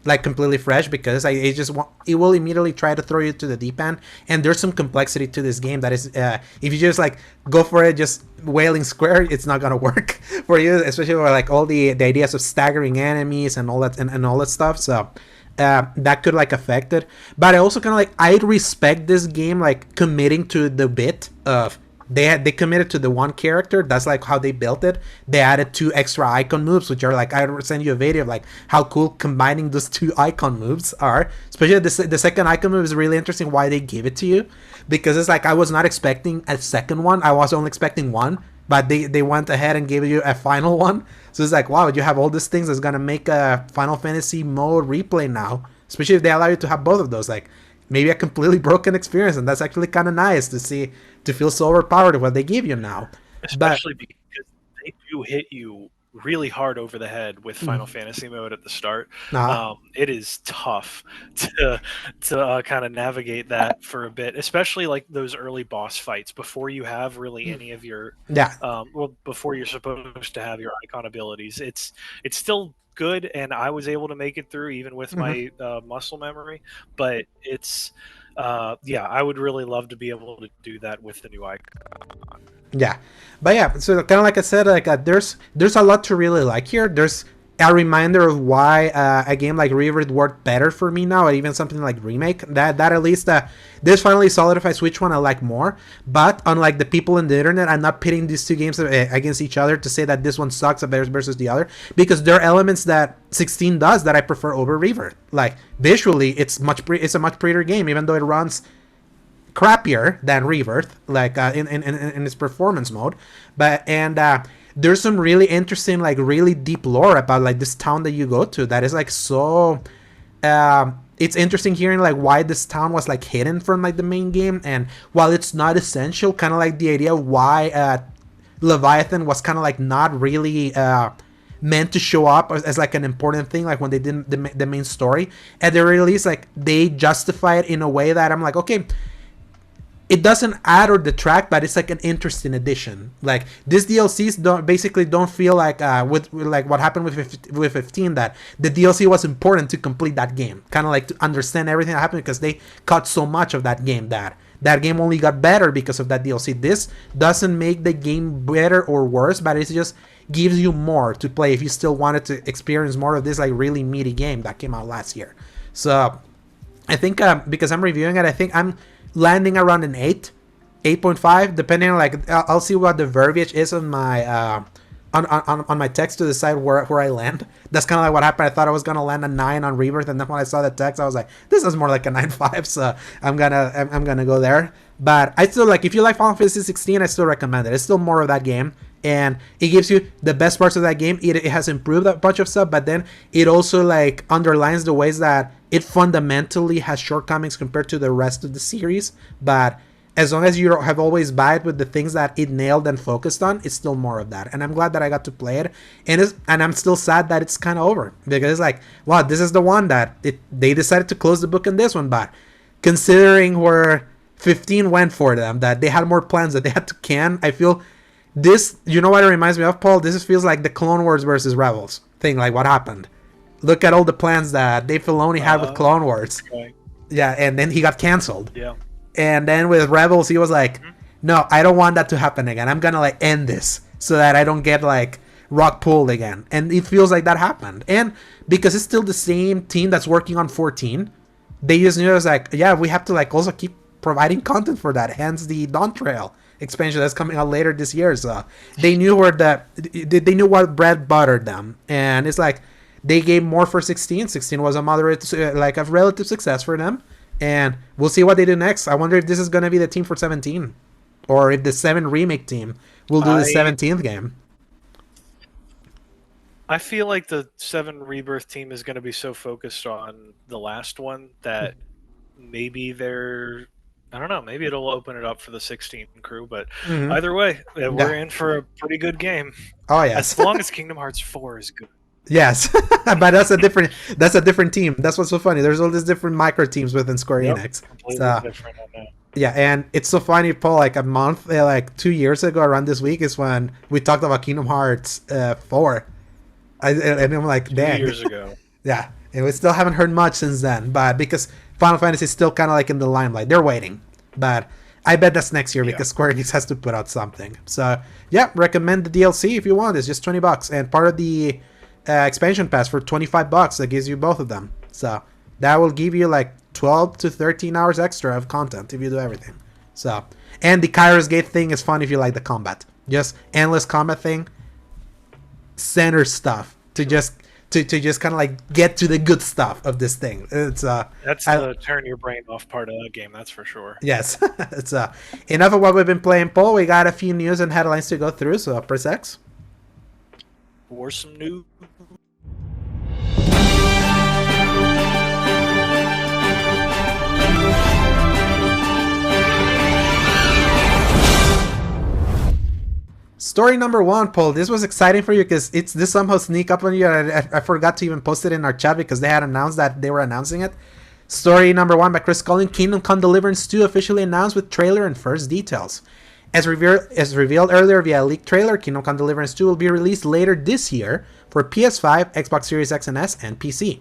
like completely fresh, because it will immediately try to throw you to the deep end, and there's some complexity to this game that is if you just like go for it just wailing square, it's not gonna work for you, especially with like all the ideas of staggering enemies and all that and all that stuff. So that could like affect it. But I also kind of like, I respect this game like committing to the bit of they committed to the one character. That's like how they built it. They added 2 extra icon moves, which are like, I will send you a video of like how cool combining those 2 icon moves are. Especially the second icon move is really interesting why they give it to you, because it's like I was not expecting a second one. I was only expecting one, but they went ahead and gave you a final one. So it's like, wow, you have all these things that's gonna make a Final Fantasy mode replay now, especially if they allow you to have both of those. Like maybe a completely broken experience, and that's actually kind of nice to feel so overpowered with what they give you now. Especially because they do hit you really hard over the head with Final Fantasy mode at the start. It is tough to kind of navigate that for a bit, especially like those early boss fights before you have really any of your before you're supposed to have your icon abilities. It's still good, and I was able to make it through even with my muscle memory, but it's I would really love to be able to do that with the new icon. Yeah, but yeah, so kind of like I said, like there's a lot to really like here. There's a reminder of why a game like Rebirth worked better for me now, or even something like Remake. That at least this finally solidifies which one I like more. But unlike the people in the internet, I'm not pitting these 2 games against each other to say that this one sucks versus the other, because there are elements that 16 does that I prefer over Rebirth. Like visually, it's a much prettier game, even though it runs crappier than Rebirth, like in its performance mode. But there's some really interesting, like really deep lore about like this town that you go to that is like so it's interesting hearing like why this town was like hidden from like the main game, and while it's not essential, kind of like the idea of why Leviathan was kind of like not really meant to show up as like an important thing, like when they did the main story at the release, like they justify it in a way that I'm like, okay, it doesn't add or detract, but it's like an interesting addition. Like these DLCs don't feel like with like what happened with 15, that the DLC was important to complete that game, kind of like to understand everything that happened, because they cut so much of that game that game only got better because of that DLC. This doesn't make the game better or worse, but it just gives you more to play if you still wanted to experience more of this like really meaty game that came out last year. So I think because I'm reviewing it, I think I'm landing around an 8.5, depending on like I'll see what the verbiage is on my on my text to decide where I land. That's kind of like what happened. I thought I was gonna land a 9 on Rebirth, and then when I saw the text, I was like, this is more like a 9.5. So I'm gonna go there. But I still like, if you like Final Fantasy 16, I still recommend it. It's still more of that game, and it gives you the best parts of that game. It has improved a bunch of stuff, but then it also like underlines the ways that it fundamentally has shortcomings compared to the rest of the series. But as long as you have always vibed with the things that it nailed and focused on, it's still more of that. And I'm glad that I got to play it. And I'm still sad that it's kind of over, because it's like, wow, this is the one that they decided to close the book on this one. But considering where 15 went for them, that they had more plans that they had to can, I feel This, you know what it reminds me of, Paul? This feels like the Clone Wars versus Rebels thing. Like what happened? Look at all the plans that Dave Filoni had with Clone Wars. Okay. Yeah, and then he got canceled. Yeah. And then with Rebels, he was like, "No, I don't want that to happen again. I'm gonna like end this so that I don't get like rock pulled again." And it feels like that happened. And because it's still the same team that's working on 14, they just knew it was like, yeah, we have to like also keep providing content for that. Hence the Dawn Trail expansion that's coming out later this year. So they knew where they knew what bread buttered them, and it's like they gave more for 16. 16 was a moderate, like a relative success for them, and we'll see what they do next. I wonder if this is gonna be the team for 17, or if the 7 remake team will do the 17th game. I feel like the 7 Rebirth team is going to be so focused on the last one that maybe they're, I don't know, maybe it'll open it up for the 16 crew, but either way, we're in for a pretty good game. Oh yes. As long as Kingdom Hearts 4 is good. Yes, but that's a different team. That's what's so funny. There's all these different micro teams within Square Enix. Completely different on that. Yeah, and it's so funny, Paul. Like a month, like 2 years ago, around this week is when we talked about Kingdom Hearts 4. And I'm like, damn. 2 years ago. Yeah, and we still haven't heard much since then. But because Final Fantasy is still kind of like in the limelight, they're waiting. But I bet that's next year because Square Enix has to put out something. So yeah, recommend the DLC if you want. It's just $20, and part of the expansion pass for $25 that gives you both of them. So that will give you like 12 to 13 hours extra of content if you do everything. So, and the Kairos Gate thing is fun if you like the combat. Just endless combat thing. Center stuff to just kind of like get to the good stuff of this thing. It's that's the turn your brain off part of the game, that's for sure. Yes. It's enough of what we've been playing, Paul. We got a few news and headlines to go through, so press X. For some news. Story number 1, Paul. This was exciting for you because this somehow sneak up on you. I forgot to even post it in our chat because they had announced that they were announcing it. Story number 1 by Chris Collin. Kingdom Come Deliverance 2 officially announced with trailer and first details. As revealed earlier via a leaked trailer, Kingdom Come Deliverance 2 will be released later this year for PS5, Xbox Series X and S, and PC.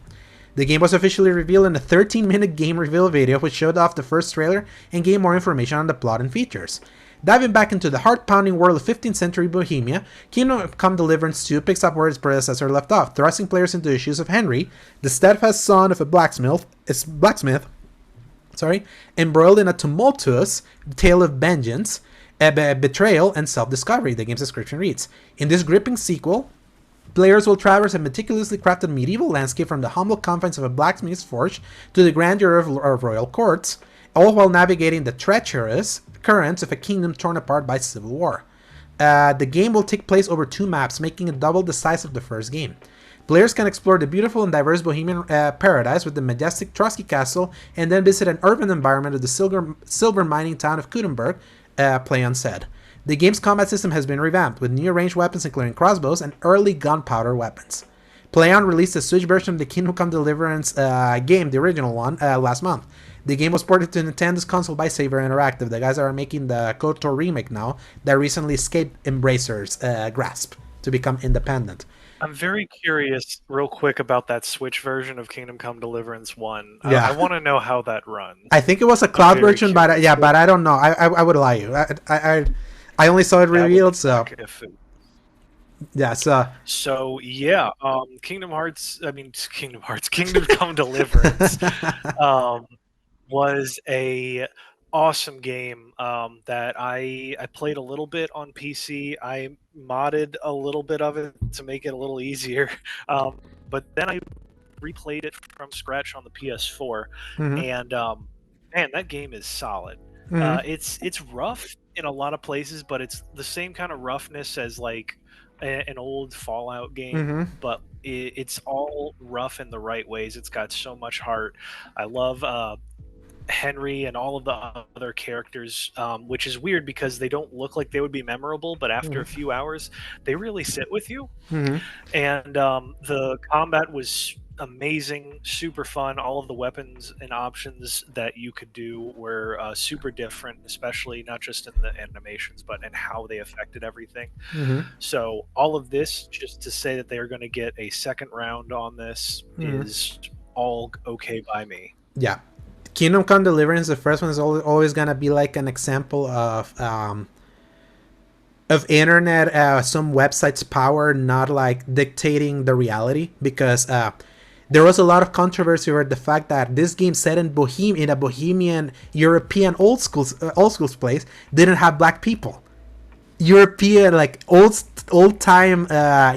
The game was officially revealed in a 13-minute game reveal video which showed off the first trailer and gave more information on the plot and features. Diving back into the heart-pounding world of 15th century Bohemia, Kingdom Come Deliverance 2 picks up where its predecessor left off, thrusting players into the shoes of Henry, the steadfast son of a blacksmith, embroiled in a tumultuous tale of vengeance, betrayal, and self-discovery, the game's description reads. In this gripping sequel, players will traverse a meticulously crafted medieval landscape from the humble confines of a blacksmith's forge to the grandeur of royal courts, all while navigating the treacherous currents of a kingdom torn apart by civil war. The game will take place over 2 maps, making it double the size of the first game. Players can explore the beautiful and diverse Bohemian paradise with the majestic Trotsky Castle, and then visit an urban environment of the silver mining town of Kudenberg, play unsaid. The game's combat system has been revamped, with new ranged weapons including crossbows and early gunpowder weapons. PlayOn released a Switch version of the Kingdom Come Deliverance game, the original one, last month. The game was ported to Nintendo's console by Saber Interactive, the guys that are making the KOTOR remake now, that recently escaped Embracer's grasp to become independent. I'm very curious, real quick, about that Switch version of Kingdom Come Deliverance 1. Yeah. I want to know how that runs. I think it was a cloud version, but I don't know. I would lie you. I only saw it revealed, so... Yeah, so yeah, Kingdom Come Deliverance was a awesome game that I played a little bit on PC. I modded a little bit of it to make it a little easier, but then I replayed it from scratch on the PS4, and man, that game is solid. It's rough in a lot of places, but it's the same kind of roughness as like an old Fallout game, but it's all rough in the right ways. It's got so much heart. I love Henry and all of the other characters, which is weird because they don't look like they would be memorable, but after a few hours they really sit with you. And the combat was amazing, super fun. All of the weapons and options that you could do were super different, especially not just in the animations, but in how they affected everything. Mm-hmm. So all of this, just to say that they are going to get a second round on this, Mm-hmm. is all okay by me. Yeah. Kingdom Come Deliverance, the first one, is always gonna be like an example of internet, some websites' power not like dictating the reality, because there was a lot of controversy over the fact that this game set in in a Bohemian European old schools place didn't have black people. European, like old time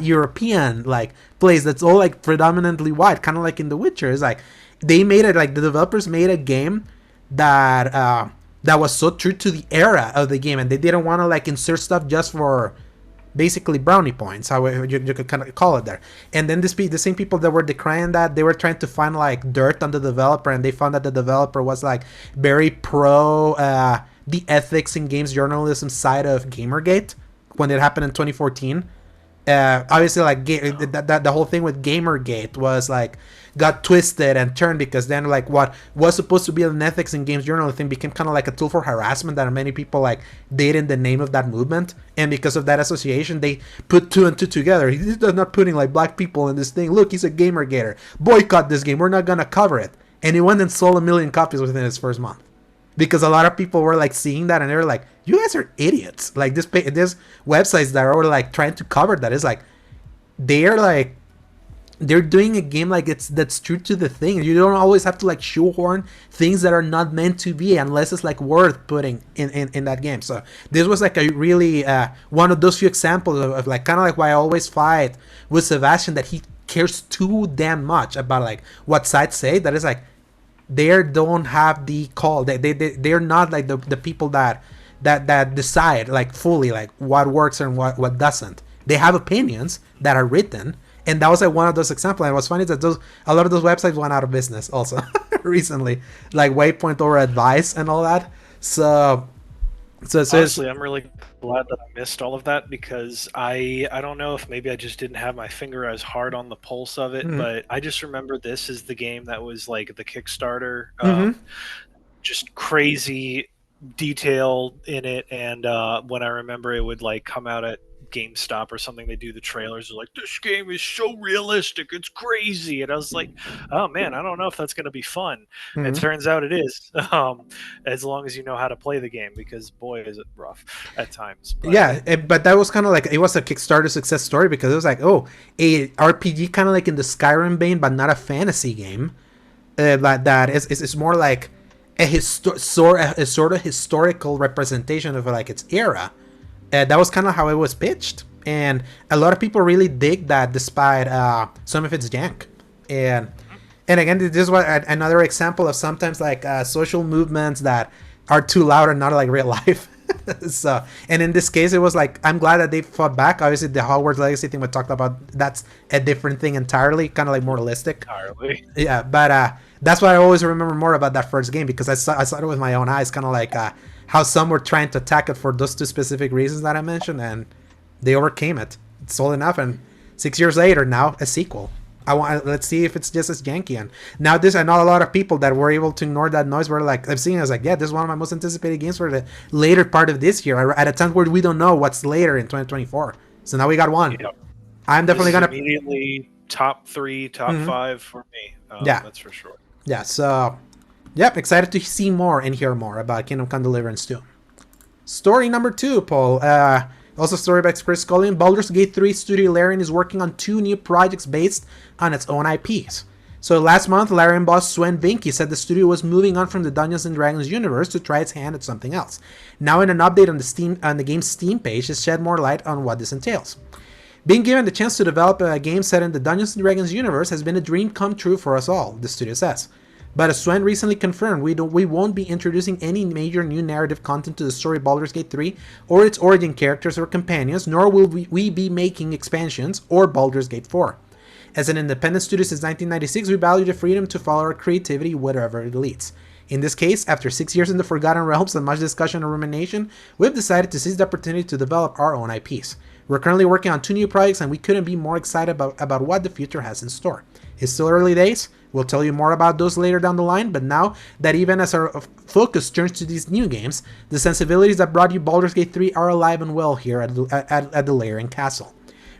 European like place that's all like predominantly white, kind of like in The Witcher. It's like they made it, like the developers made a game that that was so true to the era of the game, and they didn't want to like insert stuff just for basically brownie points, however you could kind of call it there. And then the same people that were decrying that, they were trying to find like dirt on the developer, and they found that the developer was like very pro the ethics in games journalism side of Gamergate when it happened in 2014. Obviously, like the whole thing with Gamergate was like got twisted and turned, because then like what was supposed to be an ethics in games journalism became kind of like a tool for harassment that many people like did in the name of that movement. And because of that association, they put two and two together. He's not putting like black people in this thing. Look, he's a Gamergater. Boycott this game. We're not gonna cover it. And he went and sold 1 million copies within his first month, because a lot of people were like seeing that, and they were like, "You guys are idiots!" Like this websites that are like trying to cover that is like they're doing a game like that's true to the thing. You don't always have to like shoehorn things that are not meant to be, unless it's like worth putting in that game. So this was like a really one of those few examples of like kind of like why I always fight with Sebastian, that he cares too damn much about like what sites say. That is like they don't have the call. They're not like the people that decide like fully like what works and what doesn't. They have opinions that are written, and that was like one of those examples. And what's funny is that a lot of those websites went out of business also recently, like Waypoint or Advice and all that. So Honestly, I'm really glad that I missed all of that, because I don't know if maybe I just didn't have my finger as hard on the pulse of it, mm-hmm. but I just remember this is the game that was like the Kickstarter, Mm-hmm. just crazy detail in it. And when I remember it would like come out at GameStop or something, they do the trailers, they're like, this game is so realistic, it's crazy. And I was like, oh man, I don't know if that's going to be fun. And it Mm-hmm. turns out it is, as long as you know how to play the game, because boy is it rough at times. But Yeah, but that was kind of like, it was a Kickstarter success story, because it was like, oh, a RPG kind of like in the Skyrim vein, but not a fantasy game. That is more like a sort of historical representation of like its era. That was kind of how it was pitched, and a lot of people really dig that, despite some of its jank. And again, this was another example of sometimes like social movements that are too loud and not like real life. So, and in this case, it was like, I'm glad that they fought back. Obviously, the Hogwarts Legacy thing we talked about, that's a different thing entirely, kind of like more realistic. entirely. Yeah, but that's what I always remember more about that first game, because I saw it with my own eyes, kind of like how some were trying to attack it for those two specific reasons that I mentioned, and they overcame it. It's sold enough, and 6 years later, now a sequel. Let's see if it's just as janky. And now I know a lot of people that were able to ignore that noise were like, I've seen it as like, yeah, this is one of my most anticipated games for the later part of this year, at a time where we don't know what's later in 2024. So now we got one. Yep. I'm definitely This is gonna immediately top 3, top Mhm. 5 for me. Yeah. That's for sure. Yeah, so yep, excited to see more and hear more about Kingdom Come Deliverance 2. Story number 2, Paul. Also story by Chris Scullion. Baldur's Gate 3 studio Larian is working on 2 new projects based on its own IPs. So last month, Larian boss Sven Vinky said the studio was moving on from the Dungeons and Dragons universe to try its hand at something else. Now, in an update on the game's Steam page, it shed more light on what this entails. Being given the chance to develop a game set in the Dungeons and Dragons universe has been a dream come true for us all, the studio says. But as Sven recently confirmed, we won't be introducing any major new narrative content to the story of Baldur's Gate 3 or its origin characters or companions, nor will we be making expansions or Baldur's Gate 4. As an independent studio since 1996, we value the freedom to follow our creativity wherever it leads. In this case, after 6 years in the Forgotten Realms and much discussion and rumination, we've decided to seize the opportunity to develop our own IPs. We're currently working on 2 new projects, and we couldn't be more excited about what the future has in store. It's still early days. We'll tell you more about those later down the line, but now that even as our focus turns to these new games, the sensibilities that brought you Baldur's Gate 3 are alive and well here at the Larian Castle.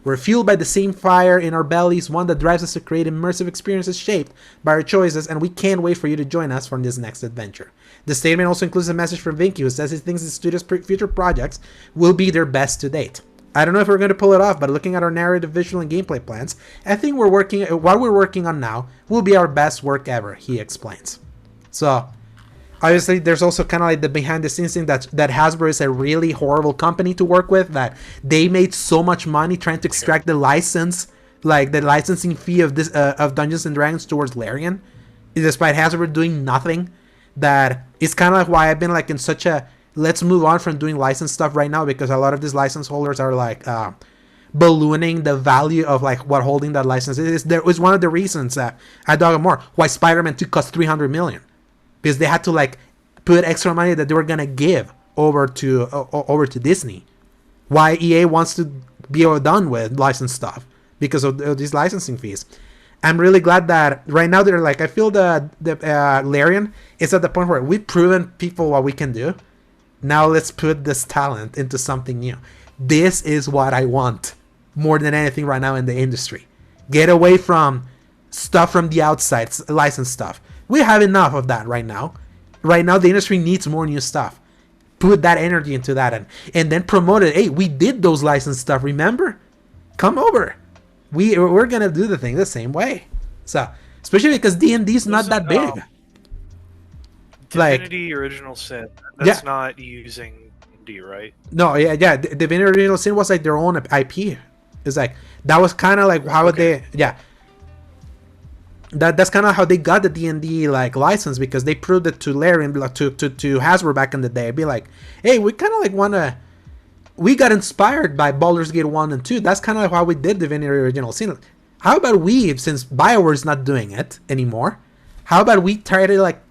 We're fueled by the same fire in our bellies, one that drives us to create immersive experiences shaped by our choices, and we can't wait for you to join us for this next adventure. The statement also includes a message from Vinky, who says he thinks the studio's future projects will be their best to date. I don't know if we're going to pull it off, but looking at our narrative, visual, and gameplay plans, I think what we're working on now will be our best work ever, he explains. So, obviously, there's also kind of like the behind-the-scenes thing that Hasbro is a really horrible company to work with, that they made so much money trying to extract the license, like the licensing fee of this of Dungeons & Dragons towards Larian, despite Hasbro doing nothing. That is kind of like why I've been like in such a let's move on from doing license stuff right now, because a lot of these license holders are like ballooning the value of like what holding that license is. There was one of the reasons that I dug more why Spider-Man 2 cost $300 million, because they had to like put extra money that they were gonna give over to Disney. Why EA wants to be done with license stuff because of these licensing fees. I'm really glad that right now they're like, I feel the Larian is at the point where we've proven people what we can do. Now let's put this talent into something new. This is what I want more than anything right now in the industry. Get away from stuff from the outside, license stuff. We have enough of that right now. Right now the industry needs more new stuff. Put that energy into that and then promote it. Hey, we did those license stuff, remember? Come over. We're gonna do the thing the same way. So, especially because D&D's not that big. Divinity Original Sin. That's not using D, right? No, yeah. Divinity Original Sin was like their own IP. It's like that was kind of like how they, That's kind of how they got the D&D like license, because they proved it to Larian, to Hasbro back in the day. Be like, hey, we kind of like wanna. We got inspired by Baldur's Gate 1 and 2. That's kind of how we did Divinity Original Sin. How about we, since BioWare's not doing it anymore, how about we try to like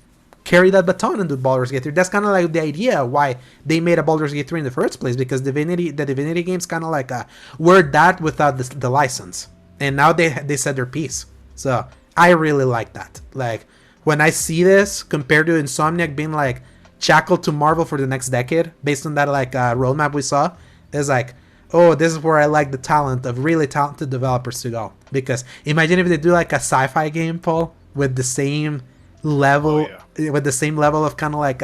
carry that baton into Baldur's Gate 3? That's kind of like the idea why they made a Baldur's Gate 3 in the first place, because the Divinity games kind of like were that without the license. And now they said their piece. So I really like that. Like when I see this compared to Insomniac being like shackled to Marvel for the next decade based on that like roadmap we saw, is like, oh, this is where I like the talent of really talented developers to go. Because imagine if they do like a sci-fi game, Paul, with the same level, with the same level of kind of like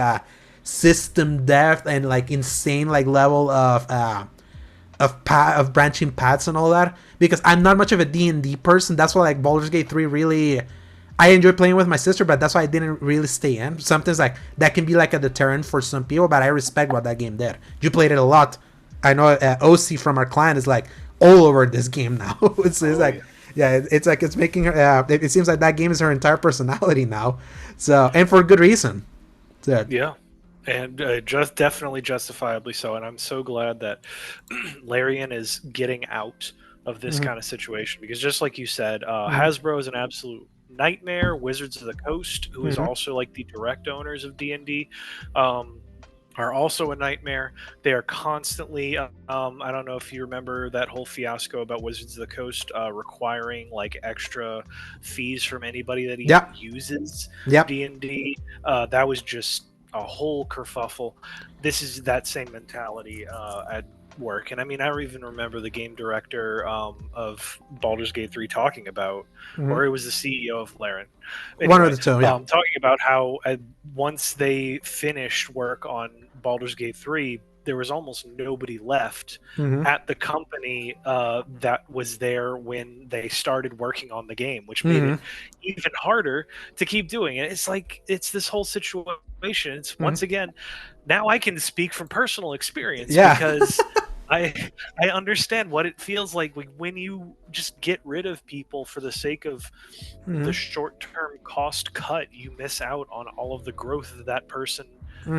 system depth and like insane like level of branching paths and all that. Because I'm not much of a D&D person. That's why like Baldur's Gate 3 really, I enjoy playing with my sister, but that's why I didn't really stay in. Sometimes like that can be like a deterrent for some people, but I respect what that game did. You played it a lot. I know OC from our client is like all over this game now. it's like it's making her. It seems like that game is her entire personality now. So, and for good reason. So, yeah, and just definitely justifiably so. And I'm so glad that Larian is getting out of this kind of situation, because just like you said, Hasbro is an absolute nightmare. Wizards of the Coast, who is also like the direct owners of D&D, are also a nightmare. They are constantly I don't know if you remember that whole fiasco about Wizards of the Coast requiring like extra fees from anybody that even uses D&D. That was just a whole kerfuffle. This is that same mentality at work. And I mean, I even remember the game director of Baldur's Gate 3 talking about, or it was the CEO of Larian. Anyway, one of the two, talking about how once they finished work on Baldur's Gate 3, there was almost nobody left at the company that was there when they started working on the game, which made it even harder to keep doing it. It's like, it's this whole situation. It's once again, now I can speak from personal experience because I understand what it feels like when you just get rid of people for the sake of the short-term cost cut. You miss out on all of the growth that person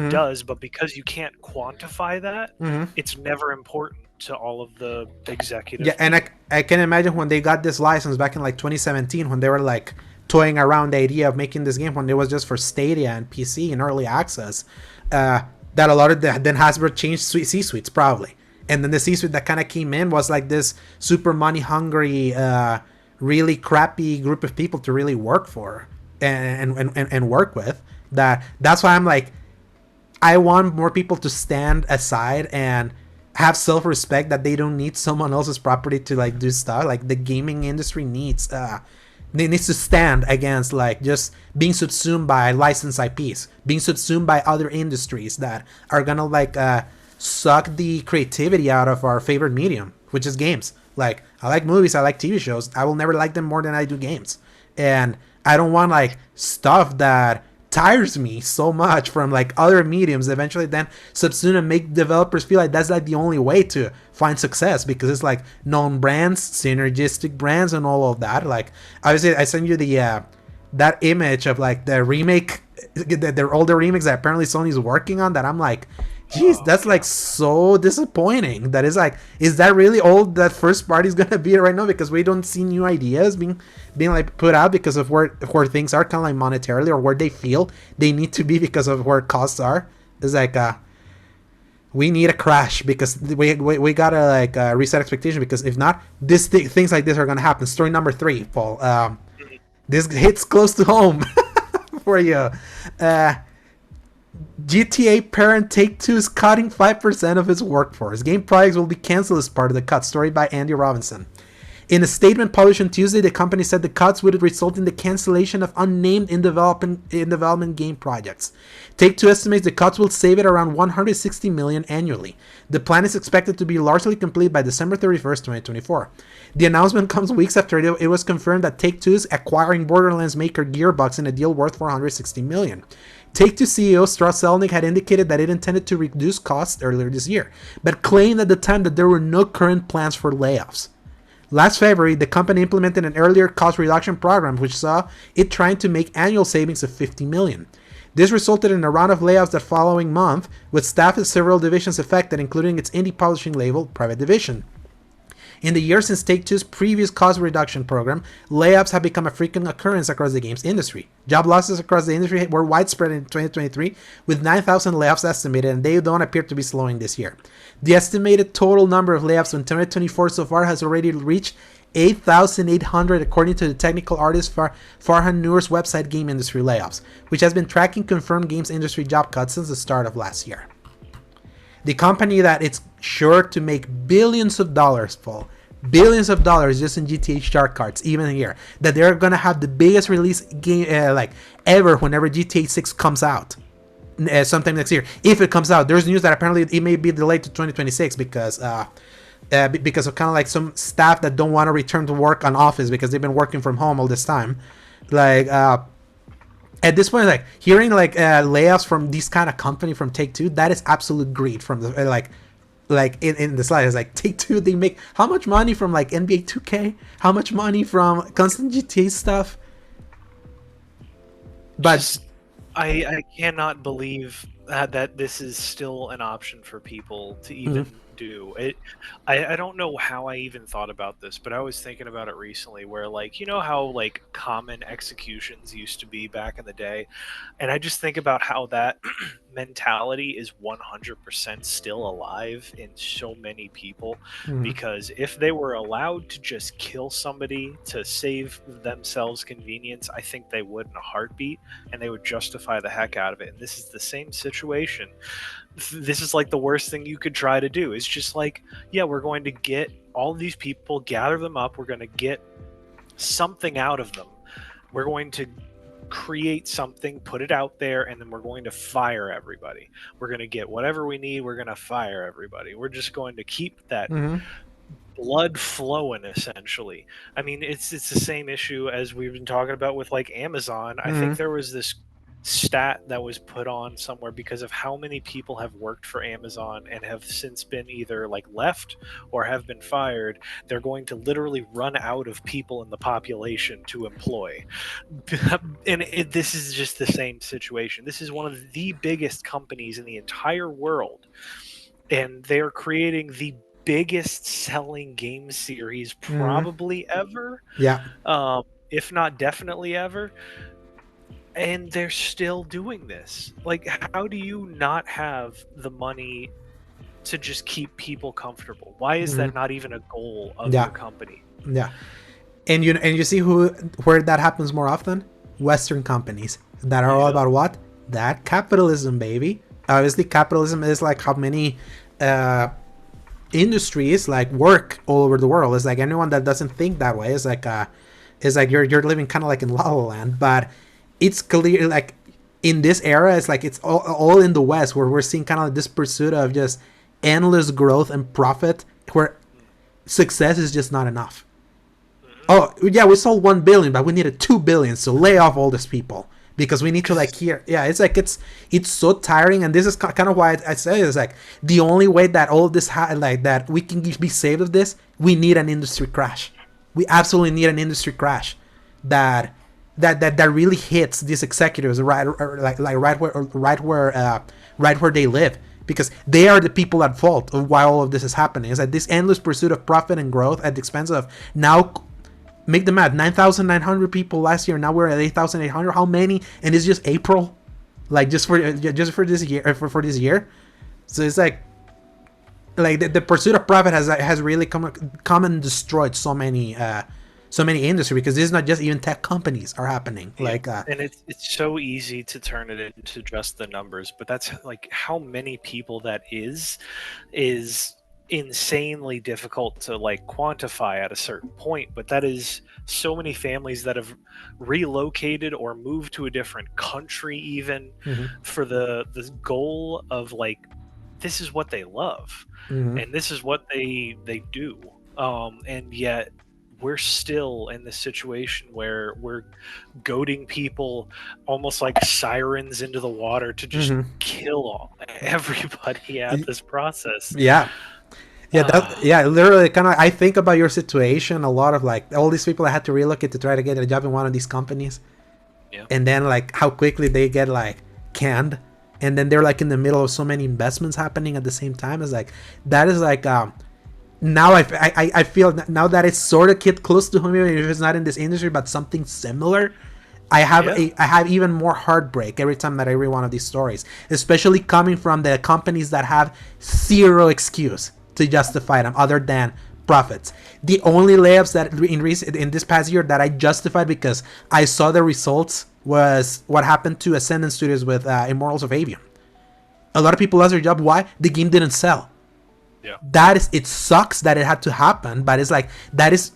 does, but because you can't quantify that, it's never important to all of the executives. Yeah, and I can imagine when they got this license back in like 2017, when they were like toying around the idea of making this game when it was just for Stadia and PC in early access, that a lot of then Hasbro changed C-suites probably. And then the C-suite that kind of came in was like this super money hungry really crappy group of people to really work for and work with. That's why I'm like, I want more people to stand aside and have self-respect that they don't need someone else's property to like do stuff. Like the gaming industry needs it needs to stand against like just being subsumed by licensed IPs, being subsumed by other industries that are gonna like suck the creativity out of our favorite medium, which is games. Like I like movies, I like TV shows. I will never like them more than I do games, and I don't want like stuff that tires me so much from like other mediums eventually then subsume and make developers feel like that's like the only way to find success, because it's like known brands, synergistic brands, and all of that. Like obviously I sent you the that image of like the remake, the older remakes that apparently Sony's working on, that I'm like, geez, that's like so disappointing. That is like, is that really all that first party's gonna be right now? Because we don't see new ideas being like put out because of where things are kind of like monetarily, or where they feel they need to be because of where costs are. It's like we need a crash, because we gotta like reset expectation, because if not, things like this are gonna happen. Story number 3, Paul. This hits close to home for you. GTA parent Take-Two is cutting 5% of its workforce. Game projects will be canceled as part of the cut. Story by Andy Robinson. In a statement published on Tuesday, the company said the cuts would result in the cancellation of unnamed in development game projects. Take-Two estimates the cuts will save it around $160 million annually. The plan is expected to be largely complete by December 31st, 2024. The announcement comes weeks after it was confirmed that Take-Two is acquiring Borderlands maker Gearbox in a deal worth $460 million. Take-Two CEO Strauss Zelnick had indicated that it intended to reduce costs earlier this year, but claimed at the time that there were no current plans for layoffs. Last February, the company implemented an earlier cost reduction program, which saw it trying to make annual savings of $50 million. This resulted in a round of layoffs the following month, with staff at several divisions affected, including its indie publishing label, Private Division. In the years since Take-Two's previous cost reduction program, layoffs have become a frequent occurrence across the games industry. Job losses across the industry were widespread in 2023, with 9,000 layoffs estimated, and they don't appear to be slowing this year. The estimated total number of layoffs in 2024 so far has already reached 8,800, according to the technical artist Farhan Noor's website Game Industry Layoffs, which has been tracking confirmed games industry job cuts since the start of last year. The company that it's sure to make billions of dollars, Paul, billions of dollars just in GTA shark cards, even here, that they're gonna have the biggest release game like ever whenever GTA 6 comes out sometime next year, if it comes out. There's news that apparently it may be delayed to 2026 because of kind of like some staff that don't want to return to work on office because they've been working from home all this time. Like at this point, like hearing like layoffs from this kind of company, from Take-Two, that is absolute greed from the like in the slide. It's like Take-Two, they make how much money from like NBA 2K, how much money from constant GTA stuff. But Just, I cannot believe that this is still an option for people to even do it. I don't know how I even thought about this, but I was thinking about it recently, where like, you know how like common executions used to be back in the day, and I just think about how that mentality is 100% still alive in so many people, because if they were allowed to just kill somebody to save themselves convenience, I think they would in a heartbeat, and they would justify the heck out of it. And this is the same situation. This is like the worst thing you could try to do, is just like, yeah, we're going to get all these people, gather them up, we're going to get something out of them, we're going to create something, put it out there, and then we're going to fire everybody. We're going to get whatever we need, we're going to fire everybody. We're just going to keep that blood flowing, essentially. I mean, it's the same issue as we've been talking about with like Amazon. I think there was this stat that was put on somewhere because of how many people have worked for Amazon and have since been either like left or have been fired. They're going to literally run out of people in the population to employ. And this is just the same situation. This is one of the biggest companies in the entire world, and they're creating the biggest selling game series probably ever. Yeah. If not definitely ever. And they're still doing this. Like, how do you not have the money to just keep people comfortable? Why is that not even a goal of your company? Yeah. And you see who where that happens more often? Western companies that are all Yeah. about what? That capitalism, baby. Obviously, capitalism is like how many uh, industries like work all over the world. It's like anyone that doesn't think that way is like you're living kind of like in La La Land. But it's clear like in this era, it's like it's all in the West where we're seeing kind of like this pursuit of just endless growth and profit, where success is just not enough. Mm-hmm. Oh yeah, we sold 1 billion, but we needed 2 billion, so lay off all these people because we need to like here. Yeah, it's like it's so tiring, and this is kind of why I say it's like the only way that all of this like that we can be saved of this, we need an industry crash. We absolutely need an industry crash that that really hits these executives right like right where they live, because they are the people at fault of why all of this is happening. It's like this endless pursuit of profit and growth at the expense of now. Make the math: 9,900 people last year. Now we're at 8,800. How many? And it's just April, like just for this year for this year. So it's like the pursuit of profit has really come and destroyed so many industry, because this is not just even tech companies are happening. Yeah. Like And it's so easy to turn it into just the numbers, but that's like how many people that is insanely difficult to like quantify at a certain point. But that is so many families that have relocated or moved to a different country even mhm, for the goal of like this is what they love mhm, and this is what they do. And yet we're still in this situation where we're goading people almost like sirens into the water to just mhm. kill everybody at this process. Yeah. Yeah, Uh, literally kind of I think about your situation a lot, of like all these people that had to relocate to try to get a job in one of these companies, yeah, and then like how quickly they get like canned, and then they're like in the middle of so many investments happening at the same time. It's like that is like now I feel now that it's sort of hit close to home, even if it's not in this industry but something similar. yeah, I have even more heartbreak every time that I read one of these stories, especially coming from the companies that have zero excuse to justify them other than profits. The only layoffs that in this past year that I justified because I saw the results was what happened to Ascendant Studios with Immortals of Avium. A lot of people lost their job. Why? The game didn't sell. yeah. That is, it sucks that it had to happen, but it's like that is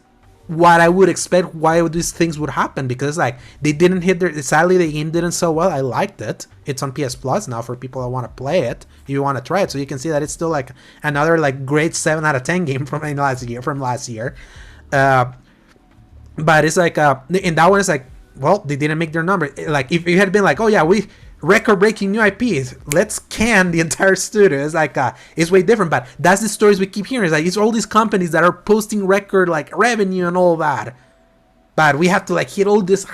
what I would expect why these things would happen, because like they didn't hit their, sadly the game didn't sell well. I liked it. It's on PS Plus now for people that want to play it. If you want to try it, so you can see that it's still like another like great 7 out of 10 game from last year. Uh, but it's like in that one it's like, well, they didn't make their number. Like if it had been like, oh yeah, we record breaking new IPs, let's can the entire studio. It's like it's way different. But that's the stories we keep hearing. It's like it's all these companies that are posting record like revenue and all that, but we have to like hit all this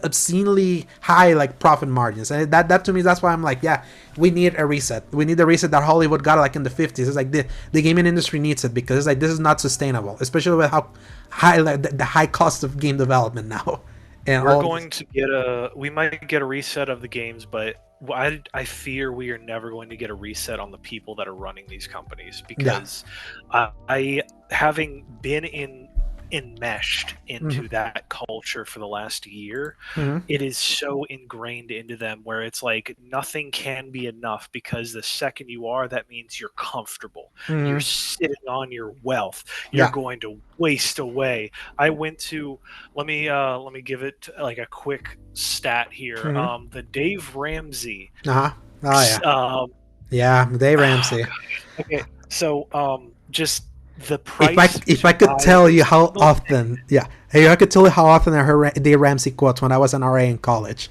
obscenely high like profit margins. And that to me, that's why I'm like, yeah, we need a reset. We need the reset that Hollywood got like in the 50s. It's like the gaming industry needs it, because it's like this is not sustainable, especially with how high like the high cost of game development now. And We're all this. going to get we might get a reset of the games, but I fear we are never going to get a reset on the people that are running these companies Yeah. because I having been enmeshed Mm-hmm. into that culture for the last year, Mm-hmm. it is so ingrained into them where it's like nothing can be enough because the second you are, that means you're comfortable. You're Mm-hmm. sitting on your wealth. You're Yeah. going to waste away. I went to let me give it like a quick stat here. Mm-hmm. The Dave Ramsey. Uh-huh. Oh yeah. Um, Yeah. Dave oh Ramsey. gosh. Okay, so just the If I price if to I could buy tell a you how single often, yeah, hey, I could tell you how often I heard Dave Ramsey quotes when I was an RA in college.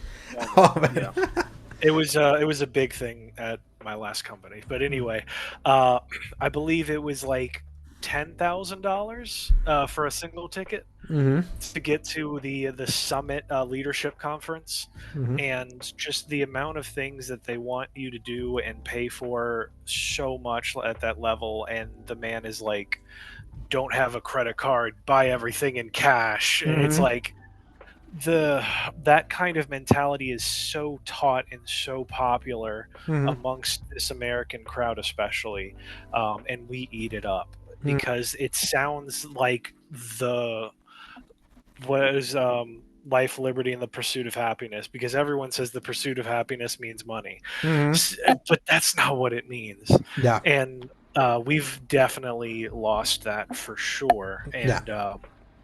oh man, Oh man. yeah. It was a big thing at my last company. But Mm-hmm. anyway, I believe it was like $10,000 for a single ticket Mm-hmm. to get to the summit leadership conference, Mm-hmm. and just the amount of things that they want you to do and pay for so much at that level. And the man is like, "Don't have a credit card, buy everything in cash." And it's Mm-hmm. like the that kind of mentality is so taught and so popular Mm-hmm. amongst this American crowd, especially, and we eat it up Mm-hmm. because it sounds like the was life, liberty, and the pursuit of happiness, because everyone says the pursuit of happiness means money, Hmm. but that's not what it means. Yeah, And we've definitely lost that for sure. yeah. And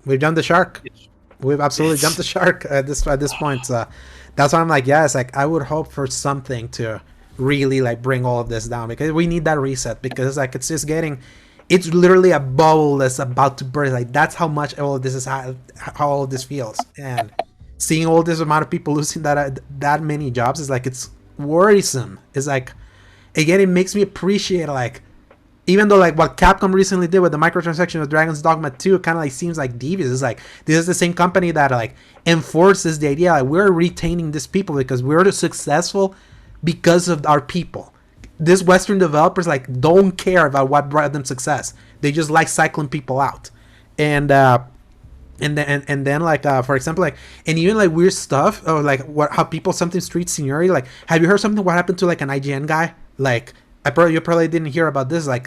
We've jumped the shark. it's We've absolutely jumped it's the shark at this point. So that's why I'm like, yeah, it's like I would hope for something to really like bring all of this down, because we need that reset, because like it's just getting, it's literally a bubble that's about to burst. Like that's how much all of this is, how all of this feels, and seeing all this amount of people losing that many jobs is like, it's worrisome. It's like, again, it makes me appreciate, like, even though like what Capcom recently did with the microtransaction of Dragon's Dogma 2 kind of like seems like devious. It's like, this is the same company that like enforces the idea like we're retaining these people because we're successful because of our people. These Western developers like don't care about what brought them success. They just like cycling people out. And and then like for example, like, and even like weird stuff, or like what, how people sometimes treat seniority. Like, have you heard something what happened to like an IGN guy? Like, you probably didn't hear about this. Like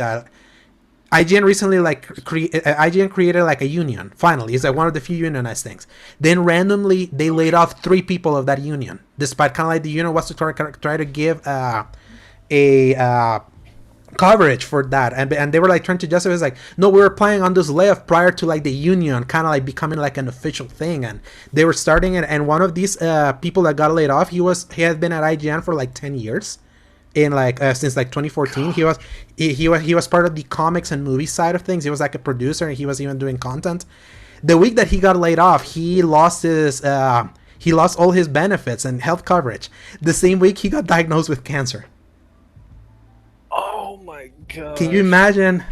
IGN recently like IGN created like a union. Finally, it's like one of the few unionized things. Then randomly they laid off 3 people of that union, despite kind of like the union was to try to give a coverage for that, and they were like trying to justify. It's like, no, we were planning on this layoff prior to like the union kind of like becoming like an official thing, and they were starting it. And one of these people that got laid off, he had been at IGN for like 10 years, in like since like 2014. He was part of the comics and movie side of things. He was like a producer, and he was even doing content. The week that he got laid off, he lost all his benefits and health coverage. The same week he got diagnosed with cancer. oh my god! Can you imagine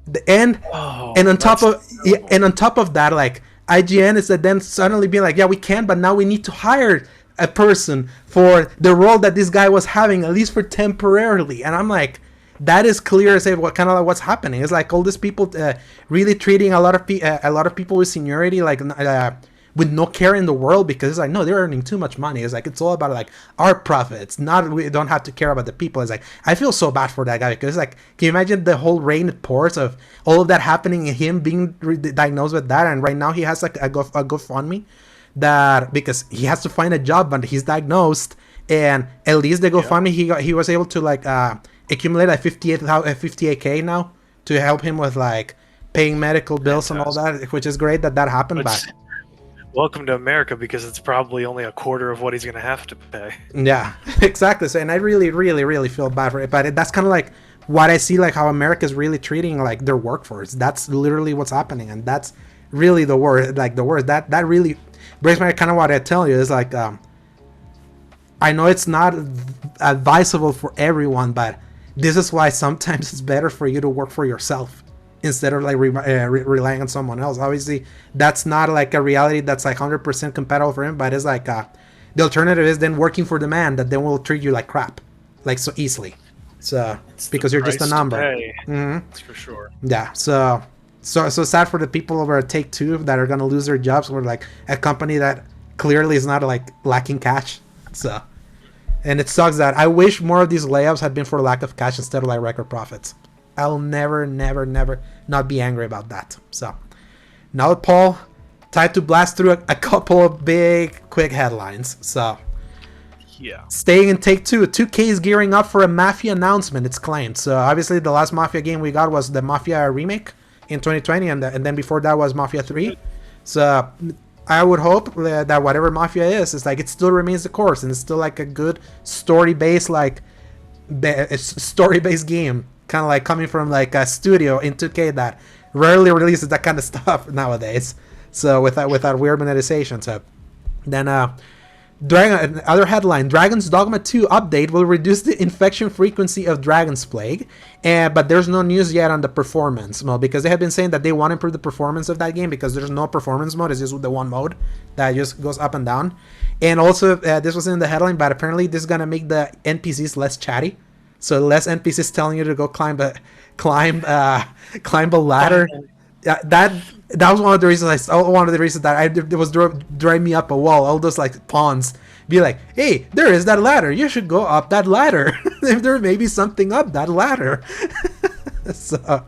the end? Oh, And on top that's of terrible. and on top of that, like IGN is then suddenly being like, yeah, we can, but now we need to hire a person for the role that this guy was having, at least for temporarily. And I'm like, that is clear as what kind of like what's happening. It's like all these people really treating a lot of people with seniority like with no care in the world, because it's like, no, they're earning too much money. It's like, it's all about like our profits, not, we don't have to care about the people. It's like, I feel so bad for that guy, because it's like, can you imagine the whole rain it pours of all of that happening and him being diagnosed with that, and right now he has like a GoFundMe that, because he has to find a job but he's diagnosed, and at least the GoFundMe he was able to like accumulate like 58k now to help him with like paying medical bills and all that, which is great that happened. But Welcome to America, because it's probably only a quarter of what he's going to have to pay. yeah, exactly. So, and I really, really, really feel bad for it. But that's kind of like what I see, like how America's really treating like their workforce. That's literally what's happening, and that's really the worst. Like the worst. That really breaks my kind of what I tell you is like, I know it's not advisable for everyone, but this is why sometimes it's better for you to work for yourself instead of like relying on someone else. Obviously, that's not like a reality that's like 100% compatible for him, but it's like the alternative is then working for the man that then will treat you like crap, like so easily. So It's because the you're just a price to number. pay. Mm-hmm. That's for sure. Yeah. So sad for the people over at Take-Two that are gonna lose their jobs for like a company that clearly is not like lacking cash. So, and it sucks that I wish more of these layoffs had been for lack of cash instead of like record profits. I'll never not be angry about that. So now, Paul, time to blast through a couple of big quick headlines. So Yeah. staying in Take-Two, 2K is gearing up for a Mafia announcement, it's claimed. So obviously the last Mafia game we got was the Mafia remake in 2020, and then before that was Mafia 3. So I would hope that whatever Mafia is like, it still remains the course, and it's still like a good story-based story-based game, kind of like coming from like a studio in 2K that rarely releases that kind of stuff nowadays. So with that weird monetization. So then other headline: Dragon's Dogma 2 update will reduce the infection frequency of Dragon's Plague, but there's no news yet on the performance mode, because they have been saying that they want to improve the performance of that game, because there's no performance mode. It's just the one mode that just goes up and down. And also, this was in the headline, but apparently this is gonna make the NPCs less chatty, so less NPCs telling you to go climb a ladder. That was one of the reasons that it was driving me up a wall. All those like pawns be like, hey, there is that ladder, you should go up that ladder. If there may be something up that ladder. So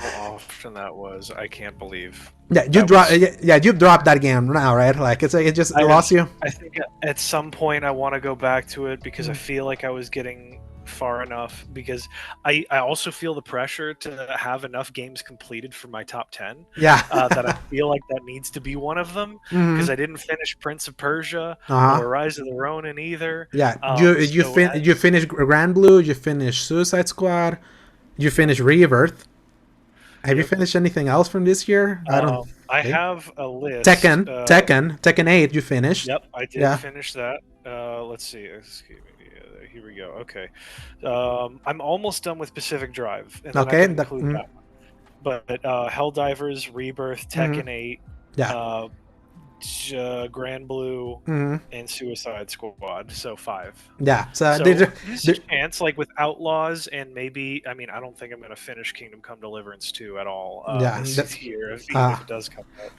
Oh, often that was. I can't believe. Yeah, you drop. Yeah, you dropped that game now, right? Like it just lost you. I think at some point I want to go back to it because I Mm. feel like I was getting far enough. Because I also feel the pressure to have enough games completed for my top 10. Yeah. That I feel like that needs to be one of them because Hmm. I didn't finish Prince of Persia Uh-huh. or Rise of the Ronin either. Yeah. You finished Grand Blue. You finished Suicide Squad. You finished Rebirth. Have you Yep. finished anything else from this year? I don't I think. have a list. Tekken 8. You finished. Yep, I did Yeah. finish that. Let's see. Excuse me. Here we go. Okay. I'm almost done with Pacific Drive, and then I Okay. can include that one. But Helldivers, Rebirth, Tekken 8, Yeah. Grand Blue, Hmm. and Suicide Squad. So 5. Yeah. So, So there's a chance, like with Outlaws, and maybe, I mean, I don't think I'm going to finish Kingdom Come Deliverance 2 at all yeah. this year, even if it does come out.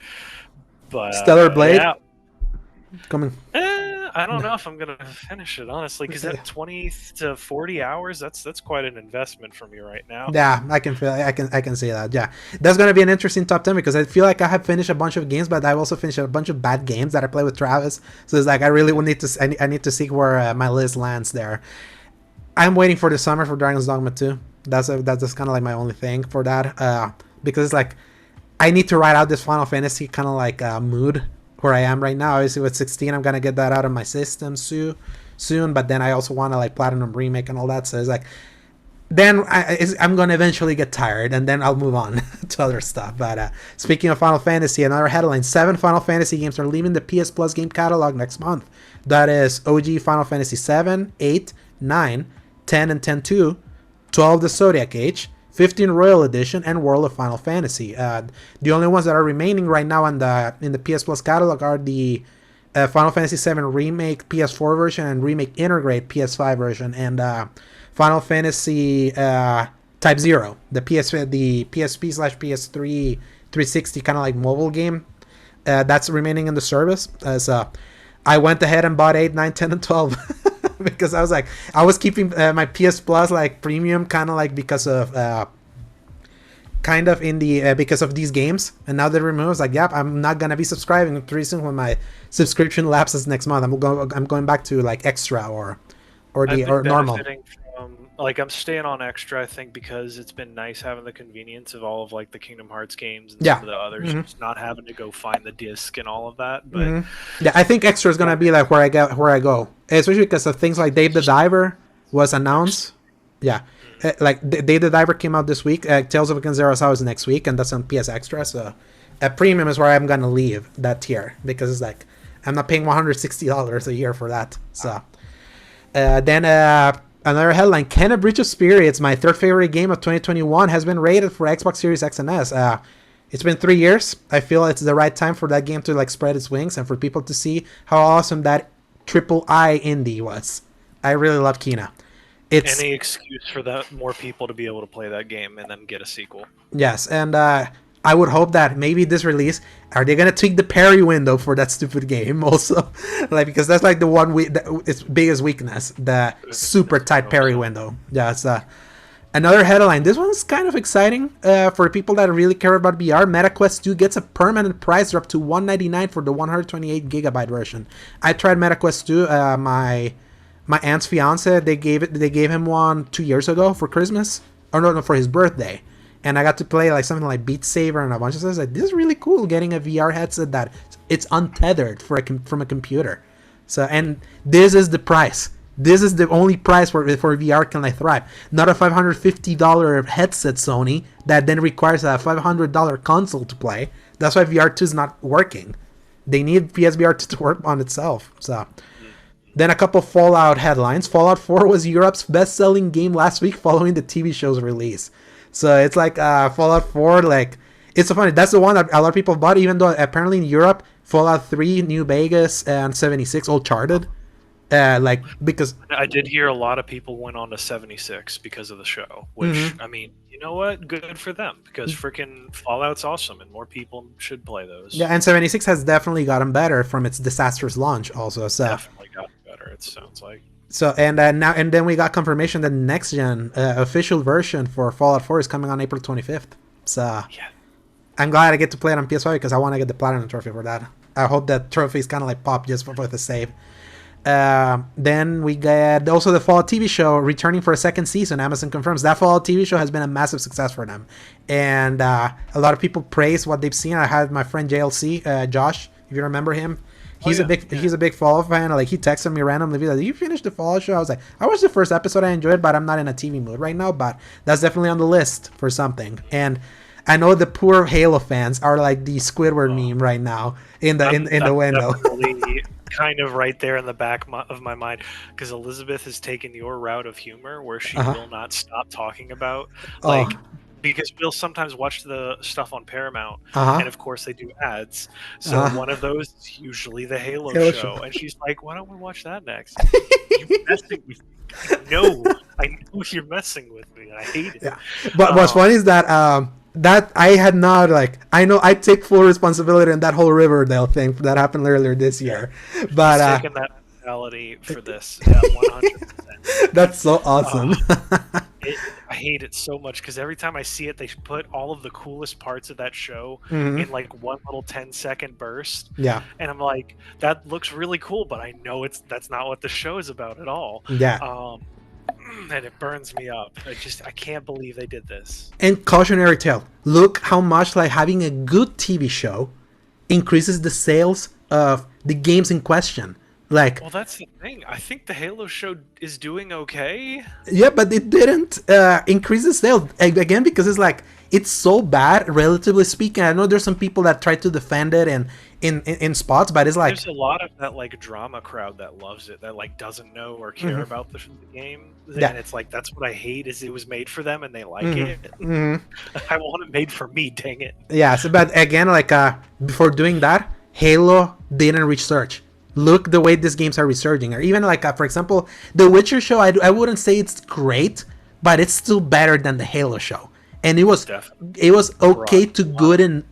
But Stellar Blade yeah. coming. I don't know if I'm gonna finish it honestly, because that 20 to 40 hours, that's quite an investment for me right now. Yeah, I can see that. Yeah, that's gonna be an interesting top 10 because I feel like I have finished a bunch of games, but I've also finished a bunch of bad games that I play with Travis. So it's like I really will need to I need to see where my list lands there. I'm waiting for the summer for Dragon's Dogma 2. That's kind of like my only thing for that because it's like I need to ride out this Final Fantasy kind of like mood where I am right now. Obviously with 16 I'm gonna get that out of my system soon, but then I also want to like Platinum Remake and all that, so it's like then I'm gonna eventually get tired and then I'll move on to other stuff. But speaking of Final Fantasy, another headline: 7 Final Fantasy games are leaving the PS Plus game catalog next month. That is OG Final Fantasy 7, 8, 9, 10 and 10-2, 12 the Zodiac Age, 15 Royal Edition, and World of Final Fantasy. The only ones that are remaining right now in the PS Plus catalog are the Final Fantasy VII Remake PS4 version and Remake Integrate PS5 version, and Final Fantasy Type 0, the PSP/PS3 360 kind of like mobile game that's remaining in the service. So I went ahead and bought 8, 9, 10, and 12 because I was keeping my PS Plus like premium kind of like because of because of these games, and now they're removed. Like, yep, I'm not gonna be subscribing pretty soon when my subscription lapses next month. I'm going back to like extra or normal. Like, I'm staying on extra, I think, because it's been nice having the convenience of all of like the Kingdom Hearts games and some of the others, just not having to go find the disc and all of that. But yeah, I think extra is gonna be like where I go, especially because of things like Dave the Diver was announced. Yeah, like Dave the Diver came out this week. Tales of Gonzales is next week, and that's on PS Extra. So premium is where I'm gonna leave that tier because it's like I'm not paying $160 a year for that. So then. Another headline: Kena Breach of Spirits, my third favorite game of 2021, has been rated for Xbox Series X and S. It's been 3 years. I feel it's the right time for that game to like spread its wings and for people to see how awesome that AAA indie was. I really love Kena. It's any excuse for that more people to be able to play that game and then get a sequel. Yes, and I would hope that maybe this release, are they gonna tweak the parry window for that stupid game also? Like, because that's like the one its biggest weakness, the super tight parry window. Yeah, it's another headline. This one's kind of exciting for people that really care about VR. MetaQuest 2 gets a permanent price drop to $199 for the 128 gigabyte version. I tried MetaQuest 2. My aunt's fiance, they gave him one 2 years ago for Christmas, or no, for his birthday. And I got to play like something like Beat Saber and a bunch of stuff. Like, this is really cool, getting a VR headset that it's untethered from a computer. So, and this is the price. This is the only price for VR can like thrive. Not a $550 headset, Sony, that then requires a $500 console to play. That's why VR 2 is not working. They need PSVR 2 to work on itself. So, then a couple Fallout headlines. Fallout 4 was Europe's best-selling game last week following the TV show's release. So it's like Fallout 4, like, it's so funny. That's the one that a lot of people bought, even though apparently in Europe, Fallout 3, New Vegas, and 76 all charted. Like, because I did hear a lot of people went on to 76 because of the show, which, I mean, you know what? Good for them, because freaking Fallout's awesome, and more people should play those. Yeah, and 76 has definitely gotten better from its disastrous launch also. So definitely gotten better, it sounds like. So and then we got confirmation that next gen official version for Fallout 4 is coming on April 25th. So Yeah. I'm glad I get to play it on PS5 because I want to get the platinum trophy for that. I hope that trophy is kind of like pop just for the save. Then we get also the Fallout TV show returning for a second season. Amazon confirms that Fallout TV show has been a massive success for them, and a lot of people praise what they've seen. I had my friend JLC, Josh, if you remember him. He's a big Fallout fan. Like, he texted me randomly, like, "You finished the Fallout show?" I was like, "I watched the first episode. I enjoyed it, but I'm not in a TV mood right now." But that's definitely on the list for something. And I know the poor Halo fans are like the Squidward meme right now in the window. Kind of right there in the back of my mind, because Elizabeth has taken your route of humor where she will not stop talking about, like, because we'll sometimes watch the stuff on Paramount, and of course they do ads. So one of those is usually the Halo show, and she's like, "Why don't we watch that next?" You're messing with me. I know you're messing with me. I hate it. Yeah, but what's funny is that that I had not, like, I know I take full responsibility in that whole Riverdale thing that happened earlier this year, but taking that mentality for this, 100%. That's so awesome. I hate it so much because every time I see it, they put all of the coolest parts of that show in like one little 10-second burst. Yeah, and I'm like, that looks really cool, but I know that's not what the show is about at all. Yeah. And it burns me up. I can't believe they did this. And cautionary tale, look how much like having a good TV show increases the sales of the games in question. Like, well, that's the thing. I think the Halo show is doing okay. Yeah, but it didn't increase the sales again because it's like, it's so bad, relatively speaking. I know there's some people that try to defend it and in spots, but it's like, there's a lot of that like drama crowd that loves it, that like doesn't know or care about the game. And it's like, that's what I hate, is it was made for them and they like it. I want it made for me, dang it. Yeah, so, but again, like, before doing that, Halo didn't research. Look the way these games are resurging. Or even like, for example, the Witcher show, I wouldn't say it's great, but it's still better than the Halo show. And it was okay to good, and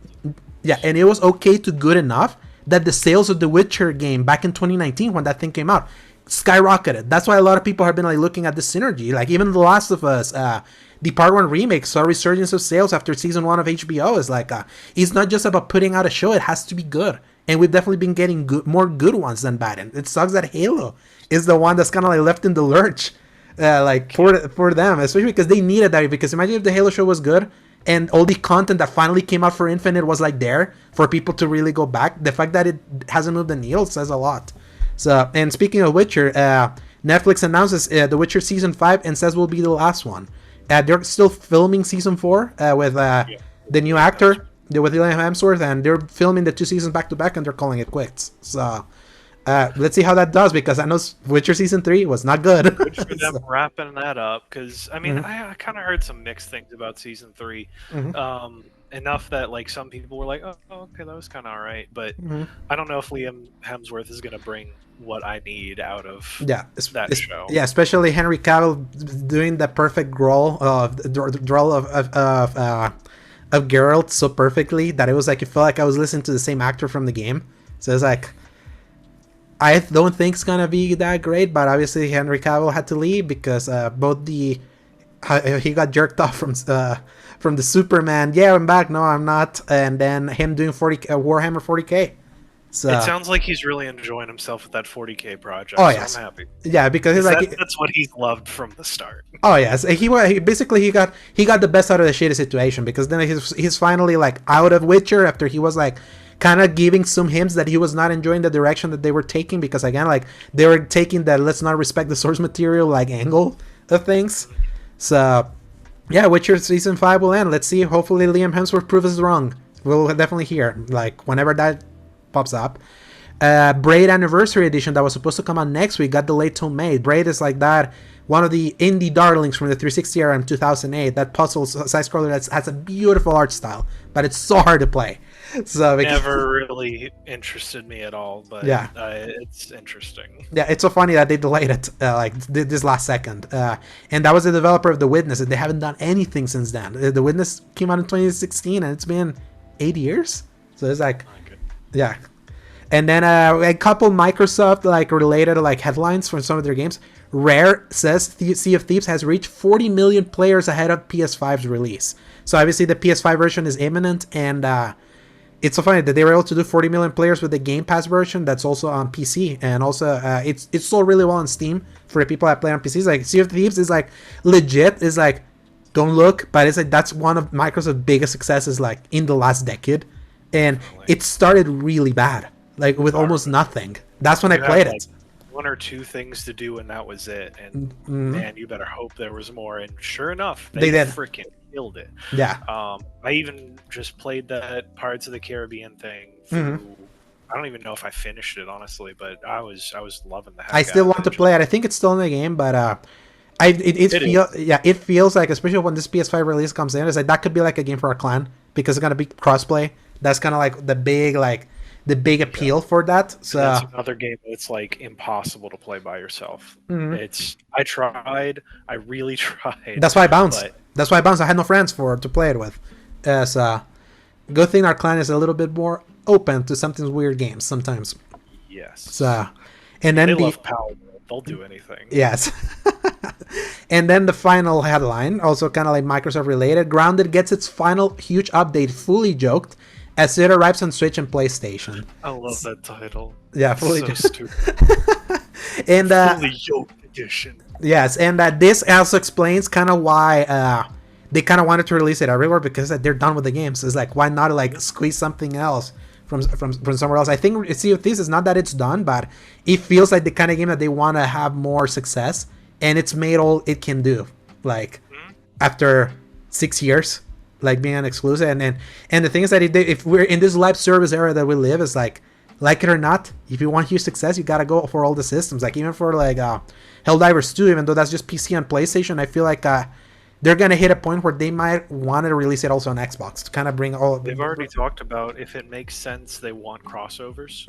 and it was okay to good enough that the sales of the Witcher game back in 2019, when that thing came out, skyrocketed. That's why a lot of people have been like looking at the synergy. Like, even The Last of Us, the Part 1 remake saw a resurgence of sales after season 1 of HBO. It's like, it's not just about putting out a show, it has to be good. And we've definitely been getting more good ones than bad. And it sucks that Halo is the one that's kind of like left in the lurch, like, for them, especially because they needed that. Because imagine if the Halo show was good and all the content that finally came out for Infinite was like there for people to really go back. The fact that it hasn't moved the needle says a lot. So, and speaking of Witcher, Netflix announces The Witcher season 5 and says will be the last one. They're still filming season 4 with the new actor, with Liam Hemsworth, and they're filming the 2 seasons back to back, and they're calling it quits. So let's see how that does, because I know Witcher season 3 was not good. Good for them wrapping that up, because I mean, I kind of heard some mixed things about season 3. Enough that like some people were like, oh okay, that was kind of all right, but I don't know if Liam Hemsworth is going to bring what I need out of that show. Yeah, especially Henry Cavill doing the perfect drawl of Geralt so perfectly that it was like, it felt like I was listening to the same actor from the game. So it's like, I don't think it's gonna be that great, but obviously Henry Cavill had to leave because both he got jerked off from the Superman. Yeah, I'm back. No, I'm not. And then him doing Warhammer 40k. So it sounds like he's really enjoying himself with that 40k project. Oh yes, I'm happy. Yeah, because he's like, that's what he's loved from the start. Oh yes, he got the best out of the shitty situation, because then he's finally like out of Witcher after he was like kind of giving some hints that he was not enjoying the direction that they were taking, because again, like, they were taking that let's not respect the source material like angle of things. So yeah, Witcher season 5 will end. Let's see. Hopefully Liam Hemsworth proves us wrong. We'll definitely hear like whenever that pops up. Braid Anniversary Edition that was supposed to come out next week got delayed till May. Braid is like that, one of the indie darlings from the 360 era in 2008. That puzzle side scroller that has a beautiful art style, but it's so hard to play. So never really interested me at all, but yeah, it's interesting. Yeah, it's so funny that they delayed it like this last second. And that was the developer of The Witness, and they haven't done anything since then. The Witness came out in 2016, and it's been 8 years. So it's like, yeah. And then a couple Microsoft like related like headlines from some of their games. Rare says Sea of Thieves has reached 40 million players ahead of PS5's release. So obviously the PS5 version is imminent, and it's so funny that they were able to do 40 million players with the Game Pass version that's also on PC, and also it's sold really well on Steam for the people that play on PCs. Like Sea of Thieves is like legit, is like don't look, but it's like that's one of Microsoft's biggest successes like in the last decade, and it started really bad, like with almost nothing. That's when I played it. One or two things to do, and that was it. And man, you better hope there was more. And sure enough, they did. Freaking killed it. Yeah. I even just played that Pirates of the Caribbean thing. I don't even know if I finished it honestly, but I was loving the heck. I still want to play it. I think it's still in the game, but it feels like, especially when this PS5 release comes in, it's like that could be like a game for our clan because it's gonna be crossplay. That's kind of like the big appeal for that. So that's another game that's like impossible to play by yourself. I tried, I really tried. That's why I bounced. I had no friends to play it with. So good thing our clan is a little bit more open to something weird games sometimes. Yes. So, and then they love power. They'll do anything. Yes. And then the final headline, also kind of like Microsoft related, Grounded gets its final huge update, fully joked, as it arrives on Switch and PlayStation. I love that title. Yeah, fully so stupid. And fully yoked edition. Yes, and this also explains kind of why they kind of wanted to release it everywhere, because they're done with the games. It's like, why not like squeeze something else from somewhere else? I think Sea of Thieves is not that it's done, but it feels like the kind of game that they want to have more success, and it's made all it can do. Like after 6 years, like being an exclusive, and the thing is that if we're in this live service era that we live, is like it or not, if you want huge success, you gotta go for all the systems. Like even for like Helldivers 2, even though that's just PC and PlayStation, I feel like they're gonna hit a point where they might want to release it also on Xbox to kind of bring all. They've already talked about if it makes sense, they want crossovers,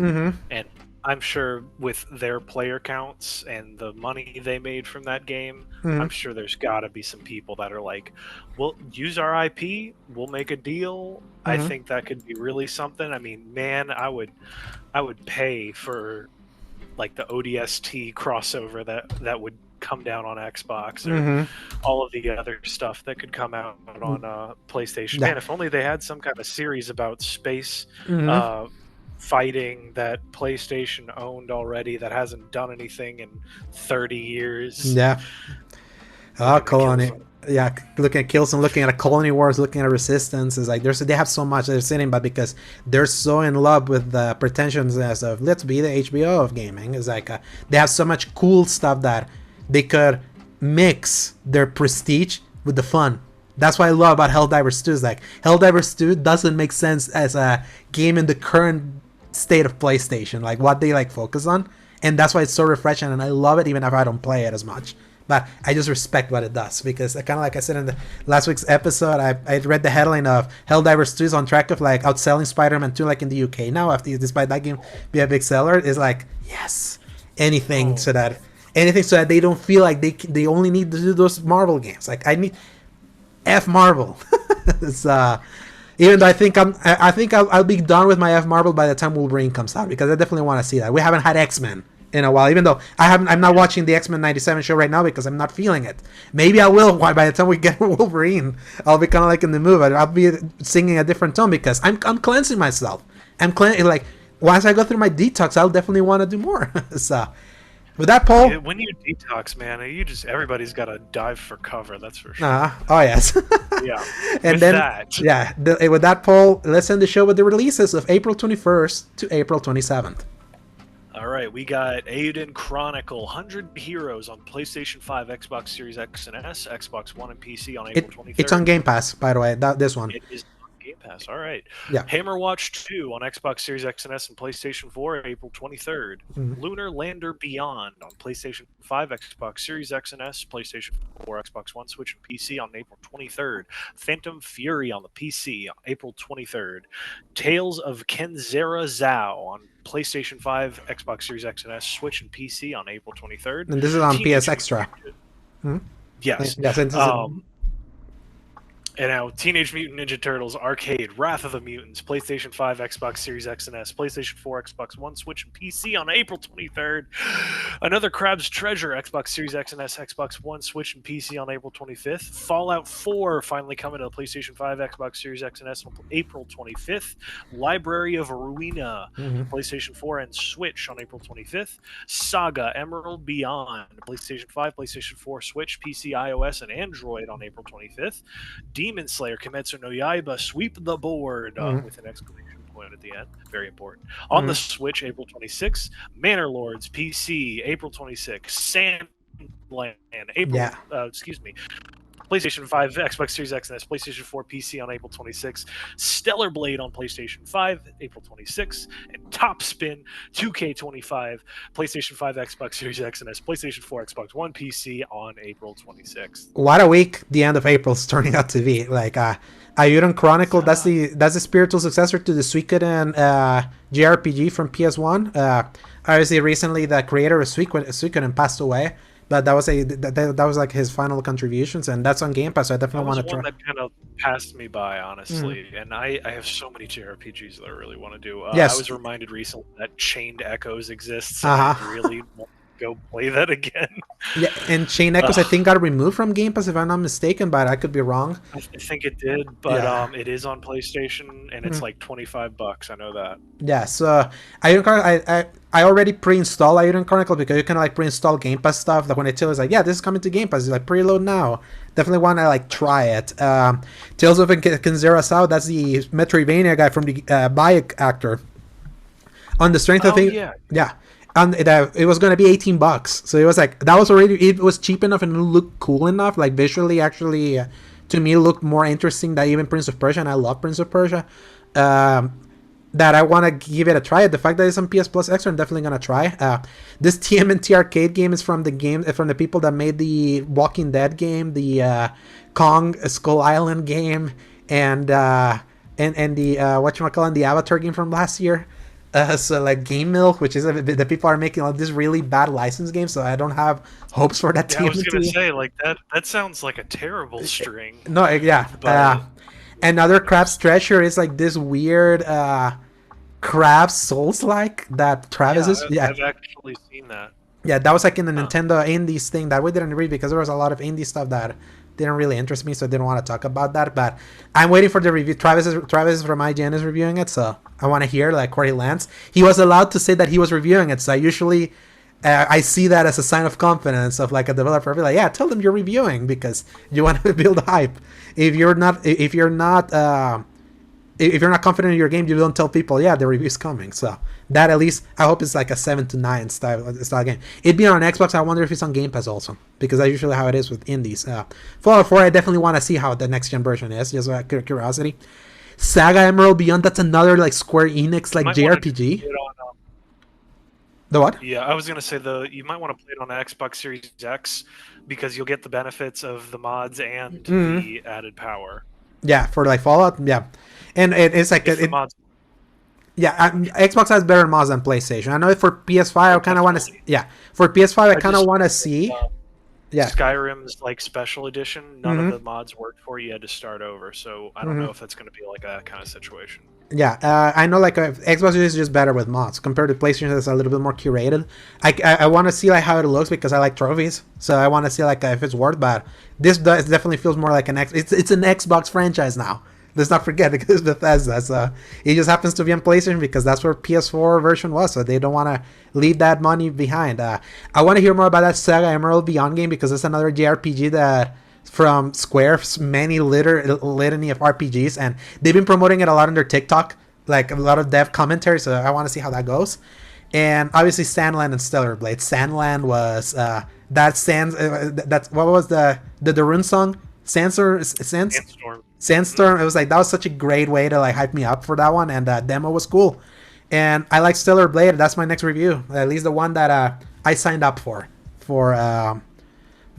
and I'm sure with their player counts and the money they made from that game, I'm sure there's got to be some people that are like, "We'll use our IP, we'll make a deal." I think that could be really something. I mean, man, I would pay for like the ODST crossover that would come down on Xbox, or all of the other stuff that could come out on PlayStation. Man, if only they had some kind of series about space fighting that PlayStation owned already that hasn't done anything in 30 years. Yeah. Colony. Yeah, looking at Killzone, looking at a Colony Wars, looking at Resistance, is like they have so much they're sitting, but because they're so in love with the pretensions of let's be the HBO of gaming, is like they have so much cool stuff that they could mix their prestige with the fun. That's what I love about Helldivers 2. Is like Helldivers 2 doesn't make sense as a game in the current state of PlayStation, like what they like focus on, and that's why it's so refreshing, and I love it even if I don't play it as much. But I just respect what it does, because kind of like I said in the last week's episode, I read the headline of Helldivers 2 is on track of like outselling Spider-Man 2 like in the UK now, after despite that game be a big seller. Is like, yes, anything so that they don't feel like they only need to do those Marvel games. Like I need F Marvel. It's even though I think I'll be done with my F Marvel by the time Wolverine comes out, because I definitely want to see that. We haven't had X-Men in a while, even though I'm not watching the X-Men 97 show right now because I'm not feeling it. Maybe I will by the time we get Wolverine. I'll be kind of like in the mood. I'll be singing a different tone because I'm cleansing myself. Like once I go through my detox, I'll definitely want to do more. So with that, Paul, when you detox, man, everybody's got to dive for cover. That's for sure. Oh yes. Yeah. And with that, Paul, let's end the show with the releases of April 21st to April 27th. All right, we got Aiden Chronicle 100 Heroes on PlayStation 5, Xbox Series X and S, Xbox One, and PC on April 23rd. It's on Game Pass, by the way. This one. It is on Game Pass. All right. Yeah. Hammerwatch 2 on Xbox Series X and S and PlayStation 4, April 23rd. Lunar Lander Beyond on PlayStation 5, Xbox Series X and S, PlayStation 4, Xbox One, Switch, and PC on April 23rd. Phantom Fury on the PC on April 23rd. Tales of Kenzera Zhao on PlayStation 5, Xbox Series X and S, Switch, and PC on April 23rd. And this is on PS Extra. Yes. And now, Teenage Mutant Ninja Turtles Arcade, Wrath of the Mutants, PlayStation 5, Xbox Series X and S, PlayStation 4, Xbox One, Switch, and PC on April 23rd. Another Crab's Treasure, Xbox Series X and S, Xbox One, Switch, and PC on April 25th. Fallout 4 finally coming to the PlayStation 5, Xbox Series X and S on April 25th. Library of Ruina, PlayStation 4 and Switch on April 25th. Saga Emerald Beyond, PlayStation 5, PlayStation 4, Switch, PC, iOS, and Android on April 25th. Demon Slayer Kimetsu no Yaiba Sweep the Board with an exclamation point at the end. Very important. On the Switch, April 26th. Manor Lords PC, April 26th. Sandland, PlayStation 5, Xbox Series X and S, PlayStation 4, PC on April 26th, Stellar Blade on PlayStation 5, April 26th, and Top Spin 2K25, PlayStation 5, Xbox Series X and S, PlayStation 4, Xbox One, PC on April 26th. What a week the end of April is turning out to be. Like, Ayuden Chronicle, that's the spiritual successor to the Suikoden JRPG from PS1. Obviously, recently the creator of Suikoden passed away. But that was like his final contributions, and that's on Game Pass. So I definitely want to try. That kind of passed me by, honestly, and I have so many JRPGs that I really want to do. Yes. I was reminded recently that Chained Echoes exists, and I really want to go play that again. Yeah, and Chained Echoes I think got removed from Game Pass if I'm not mistaken, but I could be wrong. I think it did, but it is on PlayStation, and it's like $25. I know that. Yeah, so I already pre-install Ayuden Chronicle because you can like pre-install Game Pass stuff. Like when it tells like, yeah, this is coming to Game Pass, it's like preload now. Definitely want to like try it. Tales of Kenzera Sao, that's the Metroidvania guy from the Bayek actor. On the strength of things, yeah. And it was gonna be $18, so it was like that was already, it was cheap enough and it looked cool enough, like visually actually to me looked more interesting than even Prince of Persia, and I love Prince of Persia. That I want to give it a try. The fact that it's on PS Plus Extra, I'm definitely gonna try. This TMNT arcade game is from the people that made the Walking Dead game, the Kong Skull Island game, and the whatchamacallit, the Avatar game from last year. So like Game Milk, which is the people are making like this really bad license game, so I don't have hopes for that. I was gonna say like that sounds like a terrible string. No, yeah. Another Crab's Treasure is like this weird Crab's Souls-like that Travis is. Yeah, I've actually seen that. Yeah, that was like in the Nintendo Indies thing that we didn't read because there was a lot of indie stuff that didn't really interest me, so I didn't want to talk about that. But I'm waiting for the review. Travis from IGN is reviewing it, so I want to hear like where he lands. He was allowed to say that he was reviewing it, so I usually I see that as a sign of confidence of like a developer. I'll be like, yeah, tell them you're reviewing because you want to build hype. If you're not confident in your game, you don't tell people, yeah, the review's coming. So that at least I hope it's like a 7 to 9 style game. It'd be on Xbox. I wonder if it's on Game Pass also, because that's usually how it is with indies. Fallout 4, I definitely want to see how the next gen version is, just out of curiosity. Saga Emerald Beyond, that's another like Square Enix like JRPG. The what? Yeah, I was gonna say you might want to play it on the Xbox Series X because you'll get the benefits of the mods and the added power. Yeah, for like Fallout, yeah, and it's like mods. Yeah, Xbox has better mods than PlayStation. I know for PS5, I kind of want to. Yeah, for PS5, I kind of want to see. Yeah, Skyrim's like special edition. None of the mods worked for you. You had to start over. So I don't know if that's going to be like that kind of situation. Yeah, I know like Xbox is just better with mods compared to PlayStation. That's a little bit more curated. I want to see like how it looks because I like trophies, so I want to see like if it's worth. But this definitely feels more like it's an Xbox franchise now. Let's not forget because Bethesda. So it just happens to be on PlayStation because that's where PS4 version was. So they don't want to leave that money behind. I want to hear more about that Saga Emerald Beyond game because it's another JRPG that from Square's many litany of RPGs, and they've been promoting it a lot on their TikTok, like a lot of dev commentary. So I want to see how that goes. And obviously Sandland and Stellar Blade. Sandland was that's what was the rune song? Sandstorm. It was like that was such a great way to like hype me up for that one, and the demo was cool. And I like Stellar Blade. That's my next review, at least the one that I signed up for kind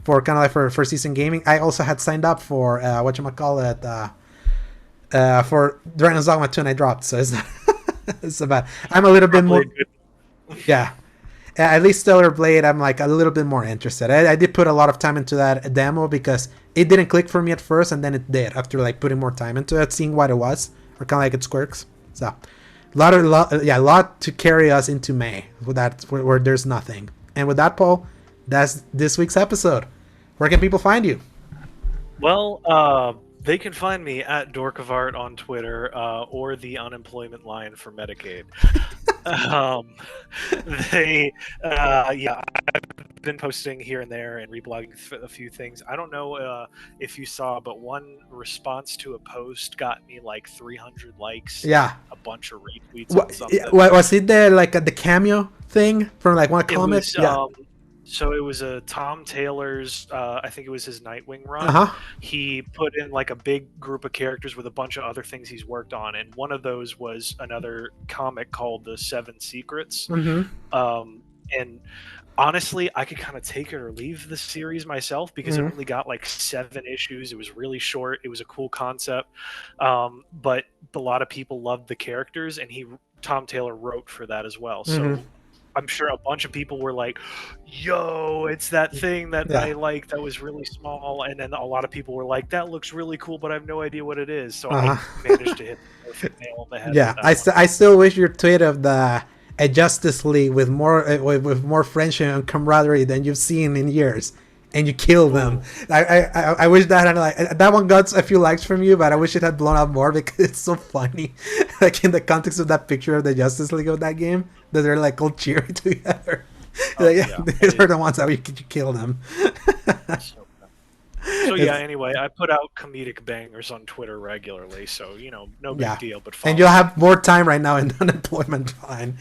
of like for season gaming. I also had signed up for for Dragon's Dogma 2, and I dropped. So it's about I'm a little bit more. Yeah. at least Stellar Blade, I'm like a little bit more interested. I did put a lot of time into that demo because it didn't click for me at first, and then it did after like putting more time into it, seeing what it was, or kind of like its quirks. So, a lot to carry us into May. With that, where there's nothing. And with that, Paul, that's this week's episode. Where can people find you? Well, they can find me at Dork of Art on Twitter or the unemployment line for Medicaid. I've been posting here and there and reblogging a few things. I don't know if you saw, but one response to a post got me like 300 likes. Yeah. A bunch of retweets on something. Was it the cameo thing from like one comic? So it was a Tom Taylor's, I think it was his Nightwing run. Uh-huh. He put in like a big group of characters with a bunch of other things he's worked on, and one of those was another comic called The Seven Secrets. Mm-hmm. And honestly, I could kind of take it or leave the series myself because it only got like 7 issues. It was really short. It was a cool concept, but a lot of people loved the characters, and Tom Taylor wrote for that as well. So I'm sure a bunch of people were like, yo, it's that thing that I like that was really small. And then a lot of people were like, that looks really cool, but I have no idea what it is. So I managed to hit the perfect nail on the head. Yeah, I still wish your tweet of the Justice League with more friendship and camaraderie than you've seen in years. And you kill them. I wish that one got a few likes from you, but I wish it had blown up more because it's so funny. Like in the context of that picture of the Justice League of that game, that they're like all cheery together. These are the ones that you kill them. So anyway, I put out comedic bangers on Twitter regularly, so no big deal. But and you'll have more time right now in the unemployment line.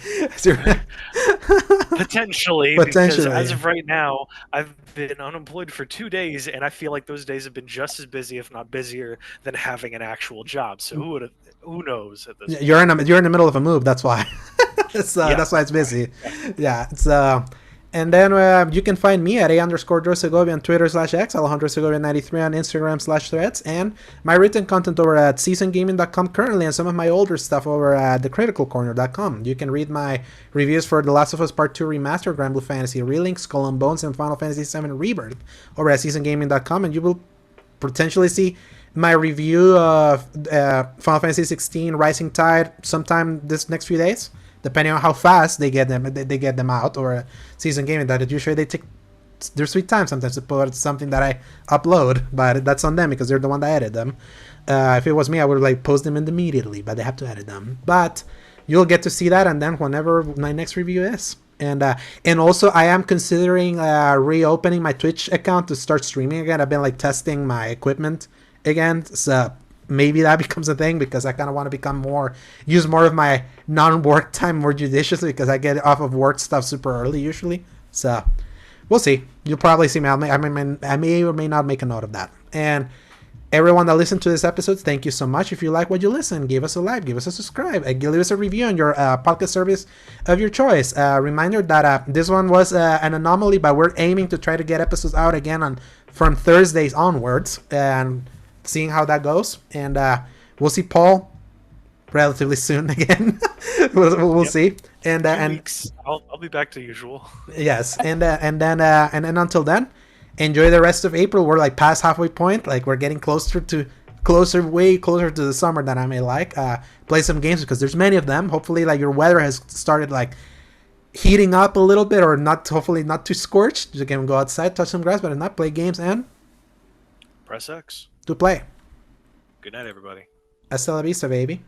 Potentially, because as of right now, I've been unemployed for 2 days, and I feel like those days have been just as busy, if not busier, than having an actual job. So who knows at this point? You're in the middle of a move. That's why. That's why it's busy. Yeah. It's And then you can find me at @_Segovia on Twitter /X, Alejandro Segovia 93 on Instagram /threads, and my written content over at seasongaming.com currently, and some of my older stuff over at thecriticalcorner.com. You can read my reviews for The Last of Us Part 2 Remastered, Grand Blue Fantasy Relink, Skull and Bones, and Final Fantasy VII Rebirth over at seasongaming.com, and you will potentially see my review of Final Fantasy XVI Rising Tide sometime this next few days, depending on how fast they get them out, or Season Gaming, that usually they take their sweet time sometimes to put something that I upload, but that's on them because they're the one that edit them. If it was me, I would post them immediately, but they have to edit them. But you'll get to see that, and then whenever my next review is. And also I am considering reopening my Twitch account to start streaming again. I've been testing my equipment again, so maybe that becomes a thing, because I kind of want to use more of my non-work time more judiciously, because I get off of work stuff super early usually. So we'll see. You'll probably see me. I may or may not make a note of that. And everyone that listened to this episode, thank you so much. If you like what you listen, give us a like, give us a subscribe, give us a review on your podcast service of your choice. Reminder that this one was an anomaly, but we're aiming to try to get episodes out again from Thursdays onwards, and seeing how that goes. And we'll see Paul relatively soon again. we'll see. And weeks. I'll be back to usual. Yes, and then until then, enjoy the rest of April. We're past halfway point. We're getting way closer to the summer than I may like. Play some games, because there's many of them. Hopefully, your weather has started heating up a little bit, or not. Hopefully, not too scorched. You can go outside, touch some grass, but if not, play games and press X to play. Good night, everybody. Hasta la vista, baby.